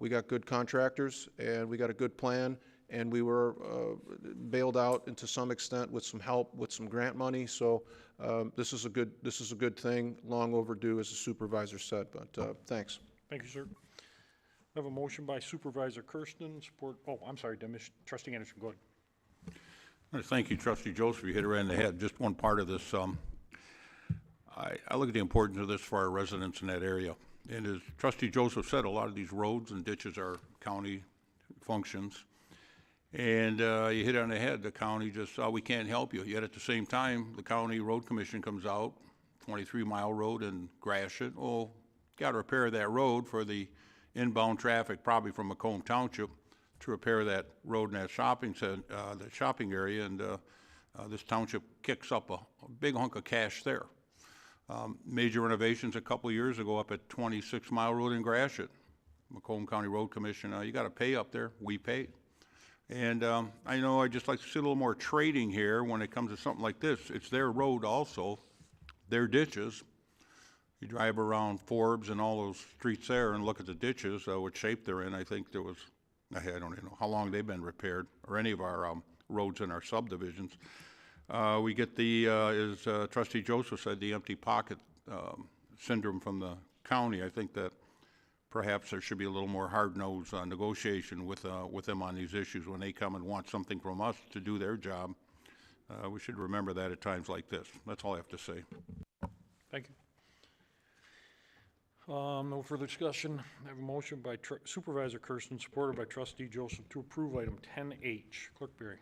We got good contractors, and we got a good plan, and we were bailed out, and to some extent with some help, with some grant money. So this is a good thing, long overdue, as the supervisor said. But thanks. Thank you, sir. I have a motion by Supervisor Kersten, support. Oh, I'm sorry, Trustee Anderson, go ahead. Thank you, Trustee Joseph. You hit it right in the head. Just one part of this. I look at the importance of this for our residents in that area. And as Trustee Joseph said, a lot of these roads and ditches are county functions. And you hit it on the head. The county just, we can't help you. Yet at the same time, the county road commission comes out, 23-mile road, and grass it. Oh, got to repair that road for the inbound traffic, probably from Macomb Township, to repair that road in that shopping area. And this township kicks up a big hunk of cash there. Major renovations a couple of years ago up at 26 Mile Road in Gratiot, Macomb County Road Commission. You got to pay up there. We paid. And I know I'd just like to see a little more trading here when it comes to something like this. It's their road also, their ditches. You drive around Forbes and all those streets there and look at the ditches, what shape they're in. I think there was, I don't even know how long they've been repaired, or any of our roads in our subdivisions. We get the, as Trustee Joseph said, the empty pocket syndrome from the county. I think that perhaps there should be a little more hard-nosed negotiation with them on these issues when they come and want something from us to do their job. We should remember that at times like this. That's all I have to say. Thank you. No further discussion. I have a motion by Supervisor Kersten, supported by Trustee Joseph, to approve item 10H. Clerk Berry.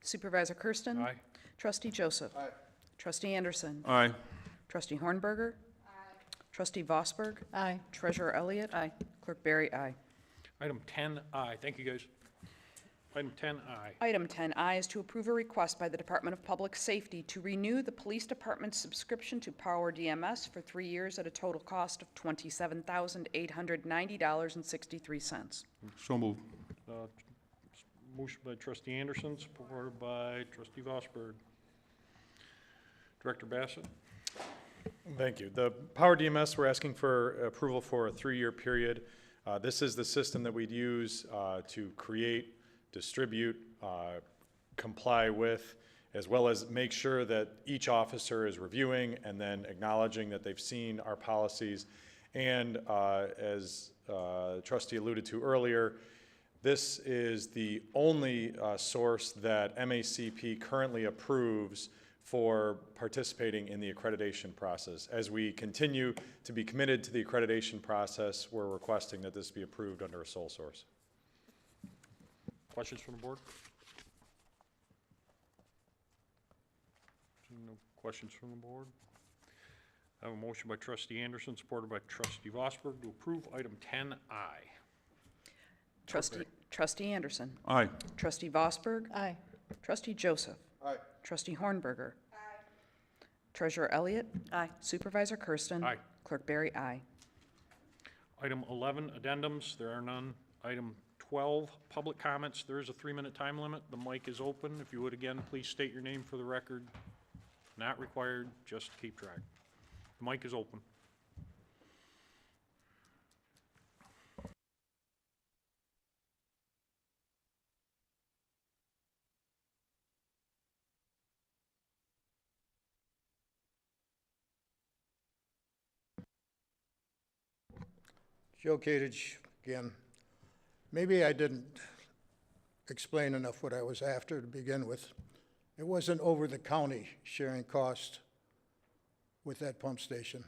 Supervisor Kersten? Aye. Trustee Joseph? Aye. Trustee Anderson? Aye. Trustee Hornberger? Aye. Trustee Vosberg? Aye. Treasurer Elliott? Aye. Clerk Berry, aye. Item 10I. Thank you, guys. Item 10I. Item 10I is to approve a request by the Department of Public Safety to renew the Police Department's subscription to PowerDMS for 3 years at a total cost of $27,890.63. So moved. Motion by Trustee Anderson, supported by Trustee Vosberg. Director Bassett. Thank you. The PowerDMS, we're asking for approval for a 3-year period. This is the system that we'd use to create, distribute, comply with, as well as make sure that each officer is reviewing and then acknowledging that they've seen our policies. And as the trustee alluded to earlier, this is the only source that MACP currently approves for participating in the accreditation process. As we continue to be committed to the accreditation process, we're requesting that this be approved under a sole source. Questions from the board? No questions from the board. I have a motion by Trustee Anderson, supported by Trustee Vosberg, to approve item 10I. Trustee Anderson. Aye. Trustee Vosberg. Aye. Trustee Joseph. Aye. Trustee Hornberger. Aye. Treasurer Elliott. Aye. Supervisor Kersten. Aye. Clerk Berry, aye. Item 11, addendums. There are none. Item 12, public comments. There is a 3-minute time limit. The mic is open. If you would again, please state your name for the record. Not required, just keep track. The mic is open. Joe Kadich, again. Maybe I didn't explain enough what I was after to begin with. It wasn't over the county sharing cost with that pump station.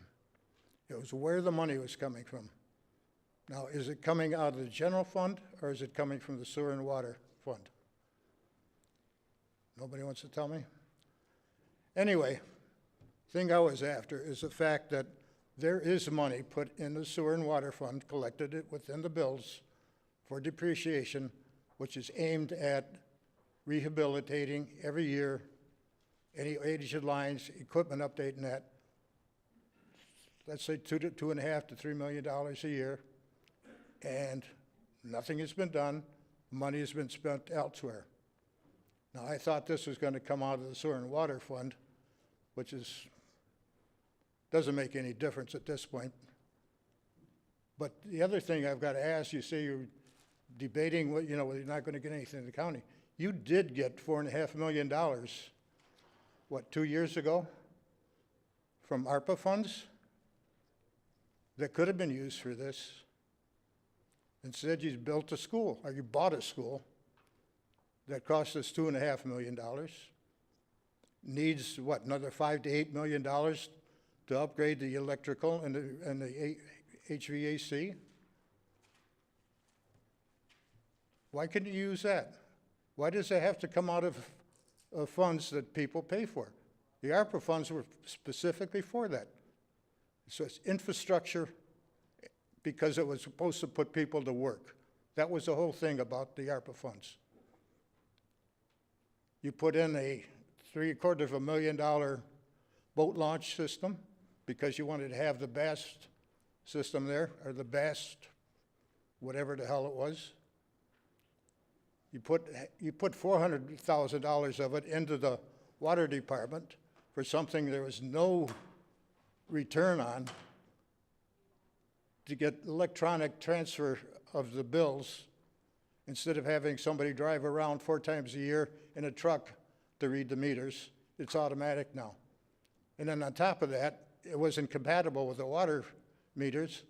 It was where the money was coming from. Now, is it coming out of the general fund, or is it coming from the sewer and water fund? Nobody wants to tell me? Anyway, thing I was after is the fact that there is money put in the sewer and water fund, collected it within the bills for depreciation, which is aimed at rehabilitating every year, any aged lines, equipment update and that. Let's say $2.5 to $3 million a year, and nothing has been done. Money has been spent elsewhere. Now, I thought this was going to come out of the sewer and water fund, which doesn't make any difference at this point. But the other thing I've got to ask, you say you're debating what, whether you're not going to get anything in the county. You did get $4.5 million, what, 2 years ago from ARPA funds that could have been used for this. Instead, you built a school, or you bought a school that cost us $2.5 million. Needs, what, another $5 to $8 million to upgrade the electrical and the HVAC? Why couldn't you use that? Why does it have to come out of funds that people pay for? The ARPA funds were specifically for that. So it's infrastructure because it was supposed to put people to work. That was the whole thing about the ARPA funds. You put in a $750,000 boat launch system because you wanted to have the best system there, or the best, whatever the hell it was. You put $400,000 of it into the water department for something there was no return on, to get electronic transfer of the bills instead of having somebody drive around 4 times a year in a truck to read the meters. It's automatic now. And then on top of that, it wasn't compatible with the water meters,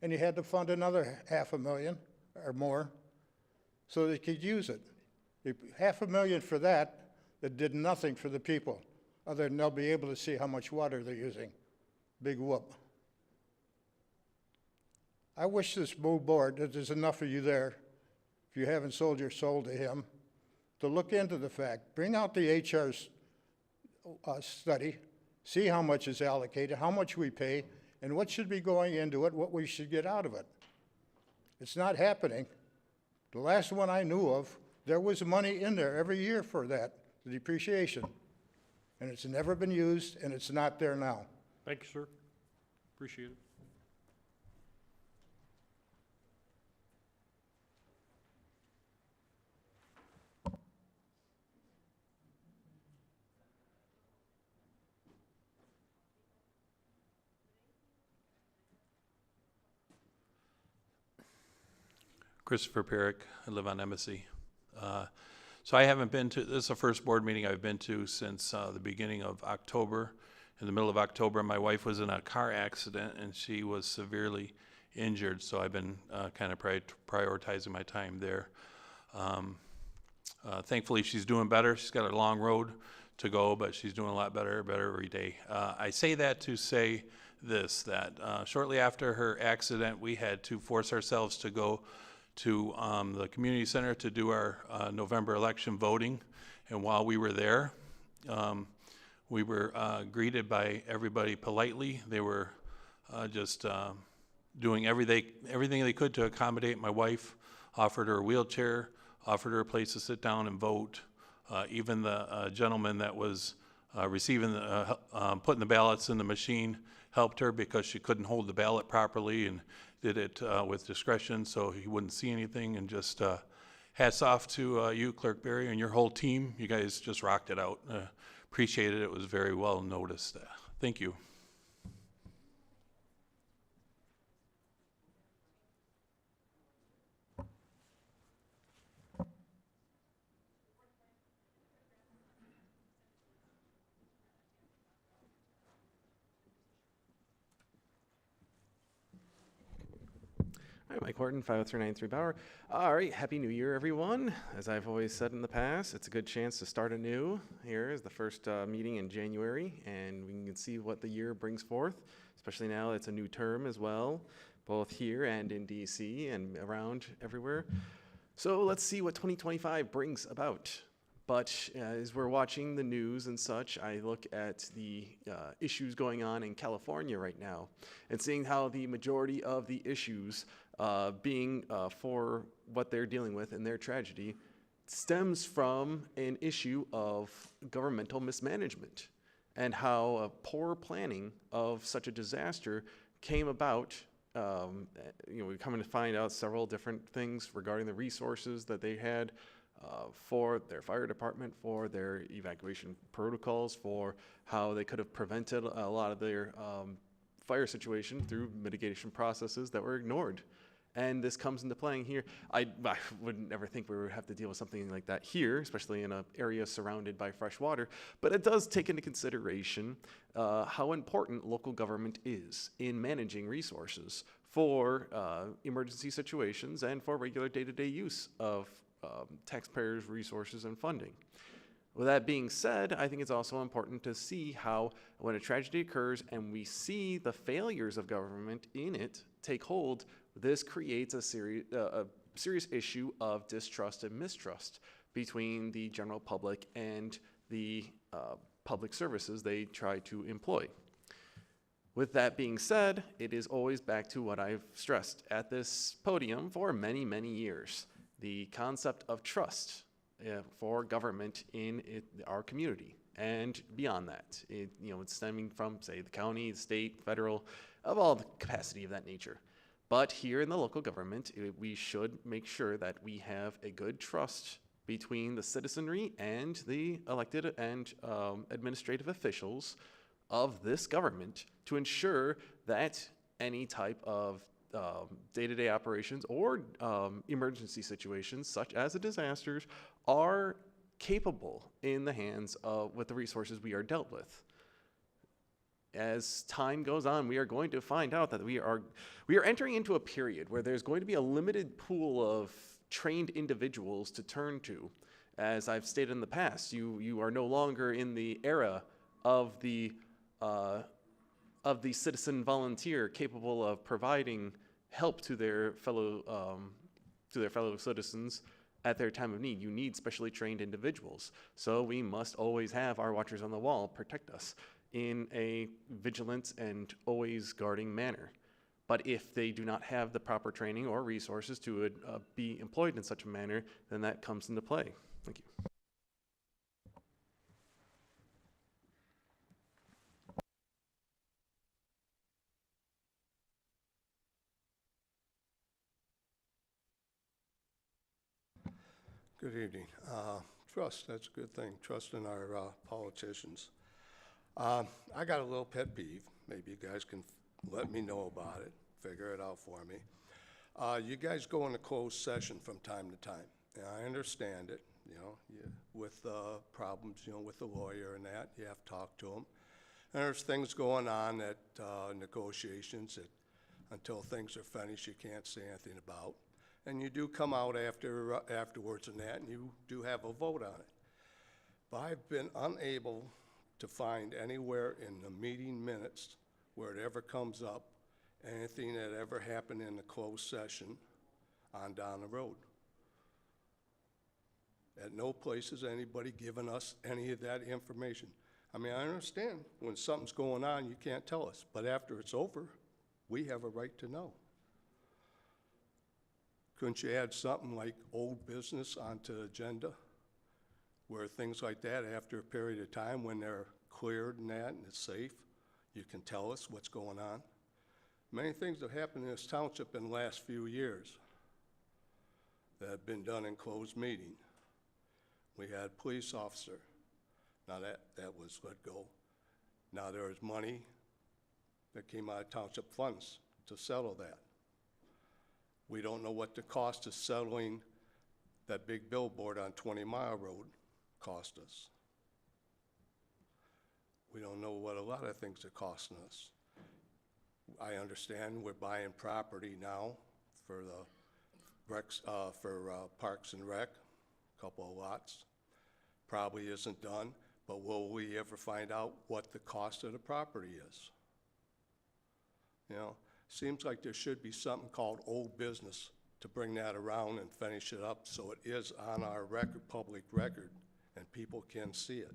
and you had to fund another $500,000 or more so they could use it. $500,000 for that did nothing for the people, other than they'll be able to see how much water they're using. Big whoop. I wish this board, that there's enough of you there, if you haven't sold your soul to him, to look into the fact, bring out the HR study, see how much is allocated, how much we pay, and what should be going into it, what we should get out of it. It's not happening. The last one I knew of, there was money in there every year for that, the depreciation. And it's never been used, and it's not there now. Thank you, sir. Appreciate it. Christopher Perrick, I live on Embassy. So I haven't been to, this is the first board meeting I've been to since the beginning of October. In the middle of October, my wife was in a car accident and she was severely injured, so I've been kind of prioritizing my time there. Thankfully, she's doing better. She's got a long road to go, but she's doing a lot better every day. I say that to say this, that shortly after her accident, we had to force ourselves to go to the community center to do our November election voting. And while we were there, we were greeted by everybody politely. They were just doing everything they could to accommodate my wife, offered her a wheelchair, offered her a place to sit down and vote. Even the gentleman that was putting the ballots in the machine helped her because she couldn't hold the ballot properly, and did it with discretion so he wouldn't see anything. And just hats off to you, Clerk Barry, and your whole team. You guys just rocked it out. Appreciate it. It was very well noticed. Thank you. Hi, Mike Horton, 50393 Bauer. All right, Happy New Year, everyone. As I've always said in the past, it's a good chance to start anew. Here is the first meeting in January, and we can see what the year brings forth, especially now it's a new term as well, both here and in DC and around everywhere. So let's see what 2025 brings about. But as we're watching the news and such, I look at the issues going on in California right now and seeing how the majority of the issues being for what they're dealing with and their tragedy stems from an issue of governmental mismanagement and how poor planning of such a disaster came about. We're coming to find out several different things regarding the resources that they had for their fire department, for their evacuation protocols, for how they could have prevented a lot of their fire situation through mitigation processes that were ignored. And this comes into playing here. I would never think we would have to deal with something like that here, especially in an area surrounded by fresh water. But it does take into consideration how important local government is in managing resources for emergency situations and for regular day-to-day use of taxpayers' resources and funding. With that being said, I think it's also important to see how when a tragedy occurs and we see the failures of government in it take hold, this creates a serious issue of distrust and mistrust between the general public and the public services they try to employ. With that being said, it is always back to what I've stressed at this podium for many, many years. The concept of trust for government in our community and beyond that. It's stemming from, say, the county, the state, federal, of all the capacity of that nature. But here in the local government, we should make sure that we have a good trust between the citizenry and the elected and administrative officials of this government to ensure that any type of day-to-day operations or emergency situations, such as the disasters, are capable in the hands of with the resources we are dealt with. As time goes on, we are going to find out that we are entering into a period where there's going to be a limited pool of trained individuals to turn to. As I've stated in the past, you are no longer in the era of the citizen volunteer capable of providing help to their fellow citizens at their time of need. You need specially trained individuals. So we must always have our watchers on the wall protect us in a vigilant and always guarding manner. But if they do not have the proper training or resources to be employed in such a manner, then that comes into play. Thank you. Good evening. Trust, that's a good thing. Trust in our politicians. I got a little pet peeve. Maybe you guys can let me know about it, figure it out for me. You guys go into closed session from time to time. And I understand it, with problems, with the lawyer and that, you have to talk to them. And there's things going on at negotiations that until things are finished, you can't say anything about. And you do come out afterwards and that, and you do have a vote on it. But I've been unable to find anywhere in the meeting minutes where it ever comes up, anything that ever happened in the closed session on down the road. At no place has anybody given us any of that information. I mean, I understand when something's going on, you can't tell us, but after it's over, we have a right to know. Couldn't you add something like old business onto the agenda, where things like that, after a period of time, when they're cleared and that, and it's safe, you can tell us what's going on? Many things have happened in this township in the last few years that have been done in closed meeting. We had a police officer. Now that was let go. Now there is money that came out of township funds to settle that. We don't know what the cost of settling that big billboard on 20 Mile Road cost us. We don't know what a lot of things are costing us. I understand we're buying property now for the Rex, Parks and Rec, a couple of lots. Probably isn't done, but will we ever find out what the cost of the property is? Seems like there should be something called old business to bring that around and finish it up so it is on our record, public record, and people can see it.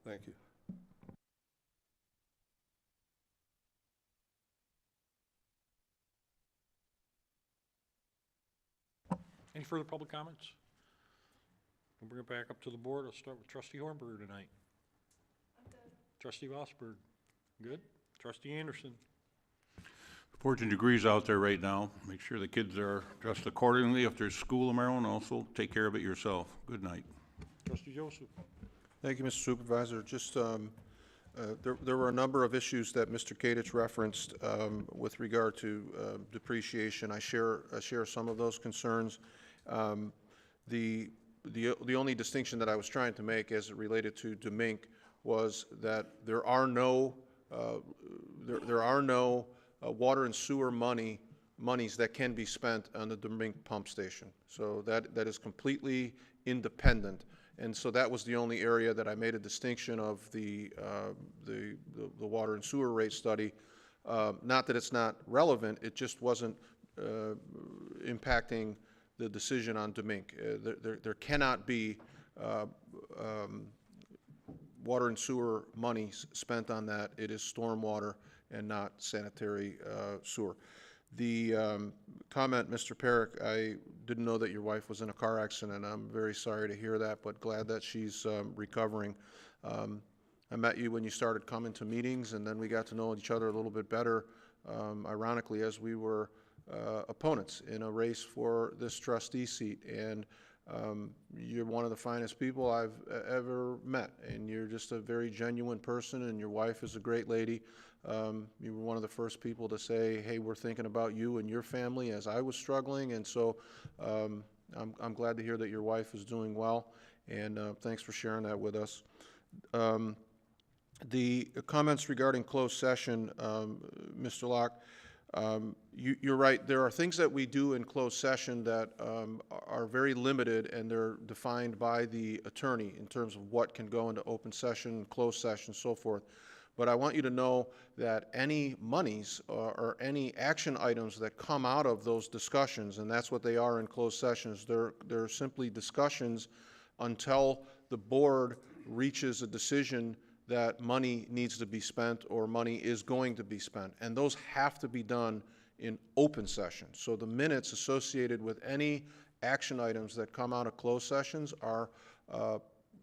Thank you. Any further public comments? We'll bring it back up to the board. I'll start with Trustee Hornberger tonight. I'm good. Trustee Vosberg, good. Trustee Anderson. 14 degrees out there right now. Make sure the kids are dressed accordingly. If there's school tomorrow, and also take care of it yourself. Good night. Trustee Joseph. Thank you, Mr. Supervisor. Just there were a number of issues that Mr. Kadich referenced with regard to depreciation. I share some of those concerns. The only distinction that I was trying to make as it related to Demink was that there are no water and sewer monies that can be spent on the Demink pump station. So that is completely independent. And so that was the only area that I made a distinction of the water and sewer rate study. Not that it's not relevant, it just wasn't impacting the decision on Demink. There cannot be water and sewer monies spent on that. It is stormwater and not sanitary sewer. The comment, Mr. Perrick, I didn't know that your wife was in a car accident. I'm very sorry to hear that, but glad that she's recovering. I met you when you started coming to meetings, and then we got to know each other a little bit better, ironically, as we were opponents in a race for this trustee seat. And you're one of the finest people I've ever met, and you're just a very genuine person, and your wife is a great lady. You were one of the first people to say, hey, we're thinking about you and your family as I was struggling, and so I'm glad to hear that your wife is doing well, and thanks for sharing that with us. The comments regarding closed session, Mr. Locke, you're right. There are things that we do in closed session that are very limited, and they're defined by the attorney in terms of what can go into open session, closed session, so forth. But I want you to know that any monies or any action items that come out of those discussions, and that's what they are in closed sessions, they're simply discussions until the board reaches a decision that money needs to be spent or money is going to be spent. And those have to be done in open session. So the minutes associated with any action items that come out of closed sessions are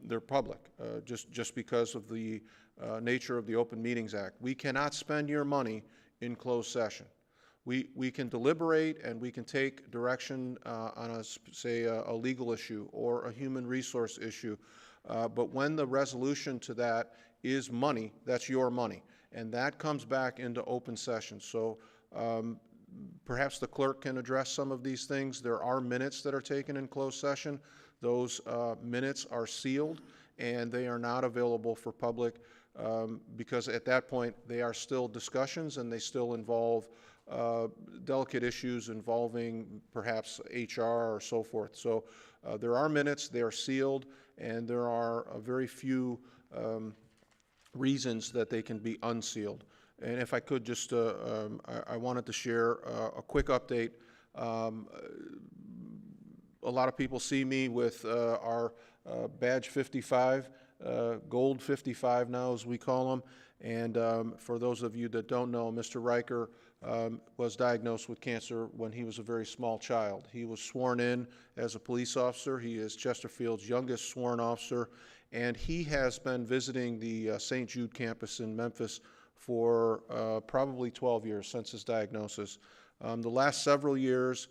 they're public, just because of the nature of the Open Meetings Act. We cannot spend your money in closed session. We can deliberate and we can take direction on say a legal issue or a human resource issue, but when the resolution to that is money, that's your money, and that comes back into open session. So perhaps the clerk can address some of these things. There are minutes that are taken in closed session. Those minutes are sealed, and they are not available for public because at that point they are still discussions, and they still involve delicate issues involving perhaps HR or so forth. So there are minutes, they are sealed, and there are very few reasons that they can be unsealed. And if I could just, I wanted to share a quick update. A lot of people see me with our badge 55, gold 55 now as we call them. And for those of you that don't know, Mr. Riker was diagnosed with cancer when he was a very small child. He was sworn in as a police officer. He is Chesterfield's youngest sworn officer, and he has been visiting the St. Jude campus in Memphis for probably 12 years since his diagnosis. The last several years,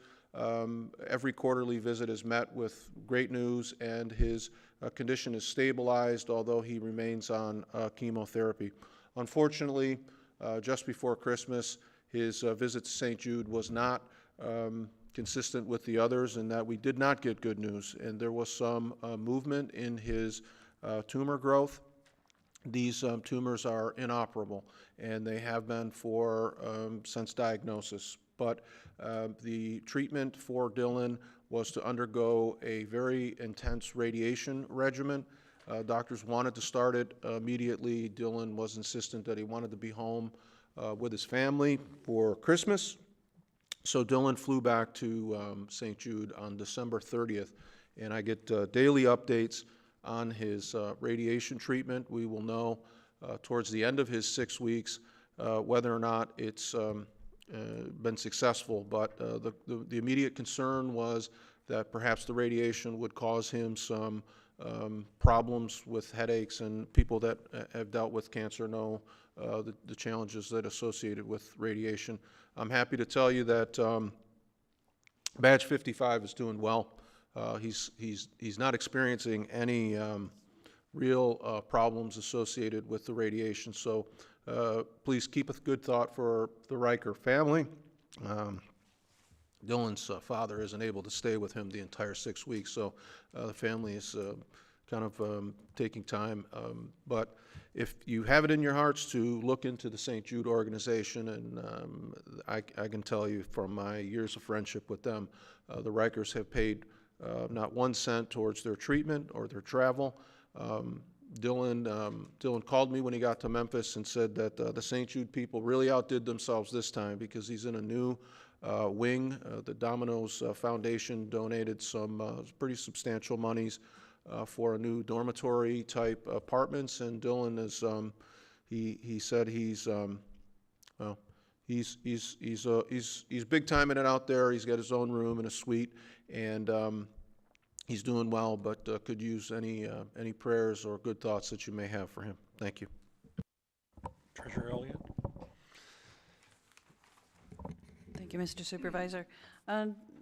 every quarterly visit is met with great news, and his condition is stabilized, although he remains on chemotherapy. Unfortunately, just before Christmas, his visit to St. Jude was not consistent with the others, in that we did not get good news, and there was some movement in his tumor growth. These tumors are inoperable, and they have been for since diagnosis. But the treatment for Dylan was to undergo a very intense radiation regimen. Doctors wanted to start it immediately. Dylan was insistent that he wanted to be home with his family for Christmas. So Dylan flew back to St. Jude on December 30th, and I get daily updates on his radiation treatment. We will know towards the end of his 6 weeks whether or not it's been successful, but the immediate concern was that perhaps the radiation would cause him some problems with headaches, and people that have dealt with cancer know the challenges that are associated with radiation. I'm happy to tell you that Badge 55 is doing well. He's not experiencing any real problems associated with the radiation, so please keep a good thought for the Riker family. Dylan's father isn't able to stay with him the entire 6 weeks, so the family is kind of taking time. But if you have it in your hearts to look into the St. Jude organization, and I can tell you from my years of friendship with them, the Rikers have paid not 1 cent towards their treatment or their travel. Dylan called me when he got to Memphis and said that the St. Jude people really outdid themselves this time, because he's in a new wing. The Domino's Foundation donated some pretty substantial monies for a new dormitory type apartments, and Dylan is he said he's well, He's big timing it out there. He's got his own room and a suite, and he's doing well, but could use any prayers or good thoughts that you may have for him. Thank you. Treasurer Elliott? Thank you, Mr. Supervisor.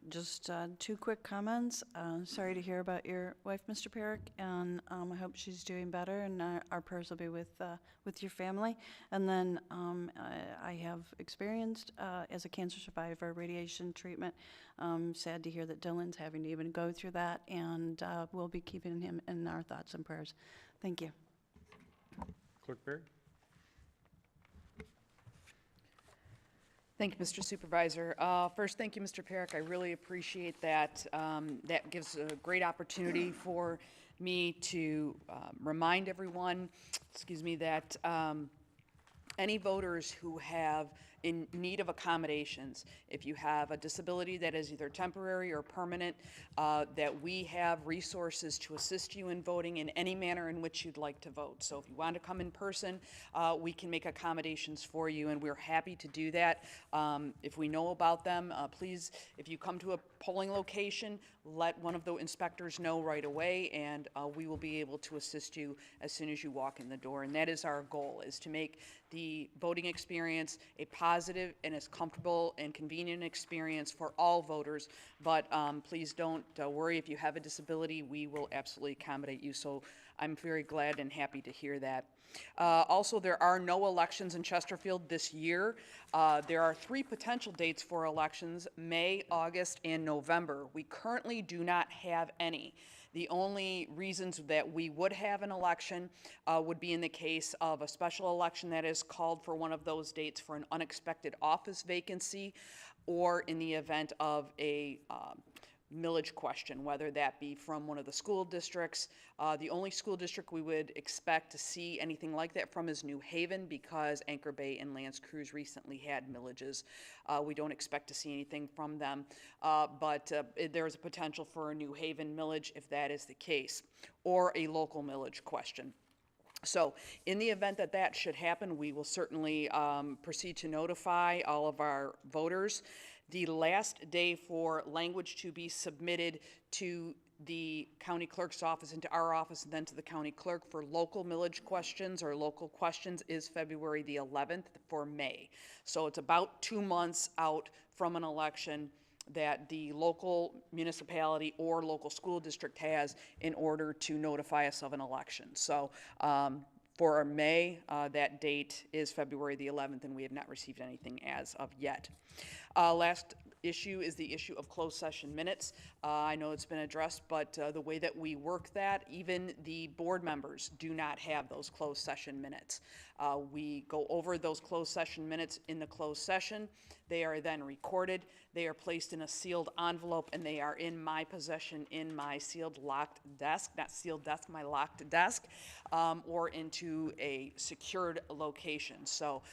Just two quick comments. Sorry to hear about your wife, Mr. Perrick, and I hope she's doing better, and our prayers will be with your family. And then I have experienced, as a cancer survivor, radiation treatment. Sad to hear that Dylan's having to even go through that, and we'll be keeping him in our thoughts and prayers. Thank you. Clerk Barry? Thank you, Mr. Supervisor. First, thank you, Mr. Perrick. I really appreciate that. That gives a great opportunity for me to remind everyone, that any voters who have in need of accommodations, if you have a disability that is either temporary or permanent, that we have resources to assist you in voting in any manner in which you'd like to vote. So if you want to come in person, we can make accommodations for you, and we're happy to do that. If we know about them, please, if you come to a polling location, let one of the inspectors know right away, and we will be able to assist you as soon as you walk in the door. And that is our goal, is to make the voting experience a positive and as comfortable and convenient experience for all voters. But please don't worry if you have a disability. We will absolutely accommodate you. So I'm very glad and happy to hear that. Also, there are no elections in Chesterfield this year. There are 3 potential dates for elections: May, August, and November. We currently do not have any. The only reasons that we would have an election would be in the case of a special election that is called for one of those dates for an unexpected office vacancy, or in the event of a millage question, whether that be from one of the school districts. The only school district we would expect to see anything like that from is New Haven, because Anchor Bay and L'Anse Creuse recently had millages. We don't expect to see anything from them, but there is a potential for a New Haven millage if that is the case, or a local millage question. So in the event that that should happen, we will certainly proceed to notify all of our voters. The last day for language to be submitted to the county clerk's office and to our office and then to the county clerk for local millage questions or local questions is February the 11th for May. So it's about 2 months out from an election that the local municipality or local school district has in order to notify us of an election. So for our May, that date is February the 11th, and we have not received anything as of yet. Last issue is the issue of closed session minutes. I know it's been addressed, but the way that we work that, even the board members do not have those closed session minutes. We go over those closed session minutes in the closed session. They are then recorded. They are placed in a sealed envelope, and they are in my possession in my sealed locked desk, not sealed desk, my locked desk, or into a secured location. So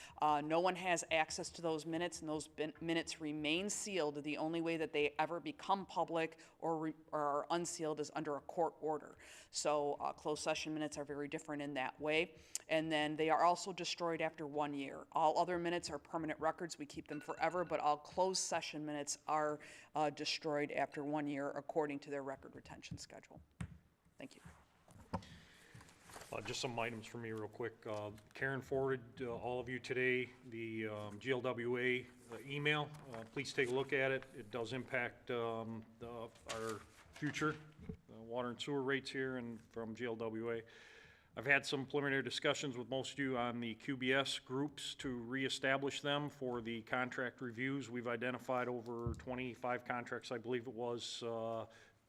no one has access to those minutes, and those minutes remain sealed. The only way that they ever become public or are unsealed is under a court order. So closed session minutes are very different in that way. And then they are also destroyed after 1 year. All other minutes are permanent records. We keep them forever, but all closed session minutes are destroyed after 1 year according to their record retention schedule. Thank you. Just some items for me real quick. Karen forwarded all of you today the GLWA email. Please take a look at it. It does impact our future water and sewer rates here and from GLWA. I've had some preliminary discussions with most of you on the QBS groups to reestablish them for the contract reviews. We've identified over 25 contracts, I believe it was.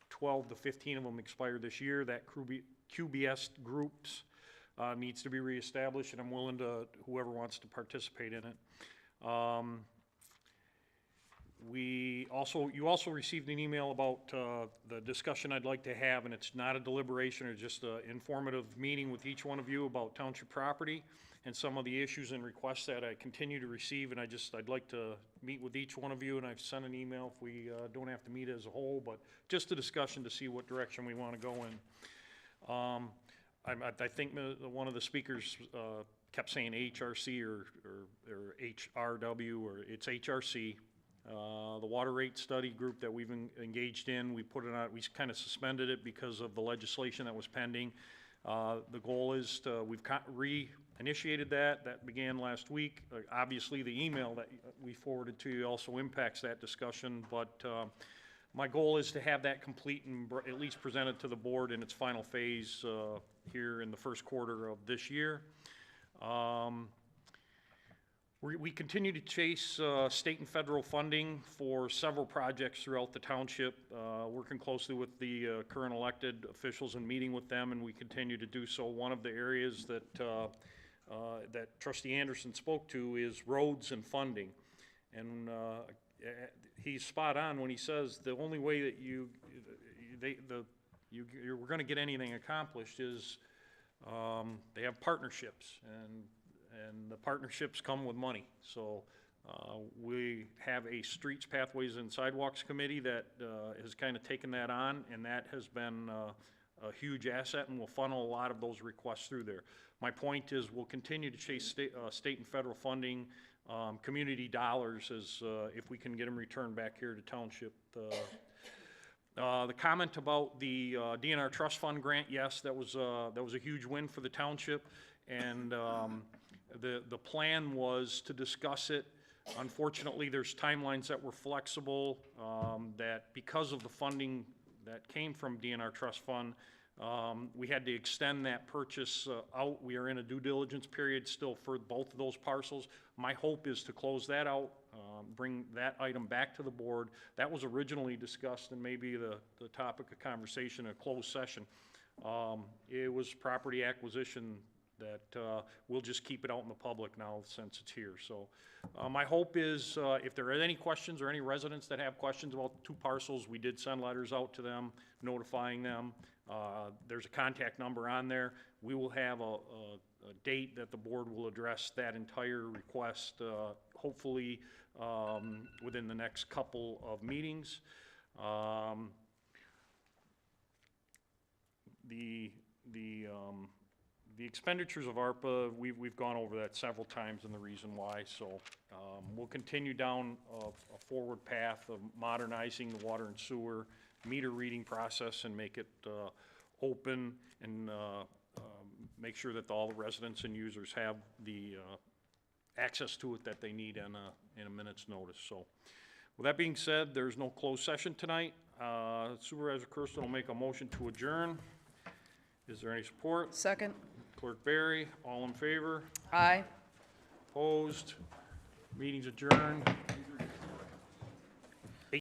12 to 15 of them expired this year. That QBS groups needs to be reestablished, and I'm willing to, whoever wants to participate in it. You also received an email about the discussion I'd like to have, and it's not a deliberation or just an informative meeting with each one of you about township property and some of the issues and requests that I continue to receive, and I'd like to meet with each one of you, and I've sent an email if we don't have to meet as a whole, but just a discussion to see what direction we want to go in. I think one of the speakers kept saying HRC or HRW, or it's HRC. The water rate study group that we've engaged in, we put it on, we kind of suspended it because of the legislation that was pending. The goal is to, we've reinitiated that. That began last week. Obviously, the email that we forwarded to you also impacts that discussion, but my goal is to have that complete and at least presented to the board in its final phase here in the first quarter of this year. We continue to chase state and federal funding for several projects throughout the township, working closely with the current elected officials and meeting with them, and we continue to do so. One of the areas that that Trustee Anderson spoke to is roads and funding. And he's spot on when he says the only way that you're going to get anything accomplished is they have partnerships, and the partnerships come with money. So we have a Streets, Pathways, and Sidewalks Committee that has kind of taken that on, and that has been a huge asset, and will funnel a lot of those requests through there. My point is we'll continue to chase state and federal funding, community dollars, as if we can get them returned back here to township. The comment about the DNR Trust Fund grant, yes, that was a huge win for the township, and the plan was to discuss it. Unfortunately, there's timelines that were flexible, that because of the funding that came from DNR Trust Fund, we had to extend that purchase out. We are in a due diligence period still for both of those parcels. My hope is to close that out, bring that item back to the board. That was originally discussed and maybe the topic of conversation in a closed session. It was property acquisition that we'll just keep it out in the public now since it's here. So my hope is if there are any questions or any residents that have questions about the two parcels, we did send letters out to them notifying them. There's a contact number on there. We will have a date that the board will address that entire request, hopefully within the next couple of meetings. The expenditures of ARPA, we've gone over that several times and the reason why. So we'll continue down a forward path of modernizing the water and sewer meter reading process and make it open and make sure that all the residents and users have the access to it that they need in a minute's notice. So with that being said, there's no closed session tonight. Supervisor Kersten will make a motion to adjourn. Is there any support? Second. Clerk Barry, all in favor? Aye. Opposed? Meeting's adjourned.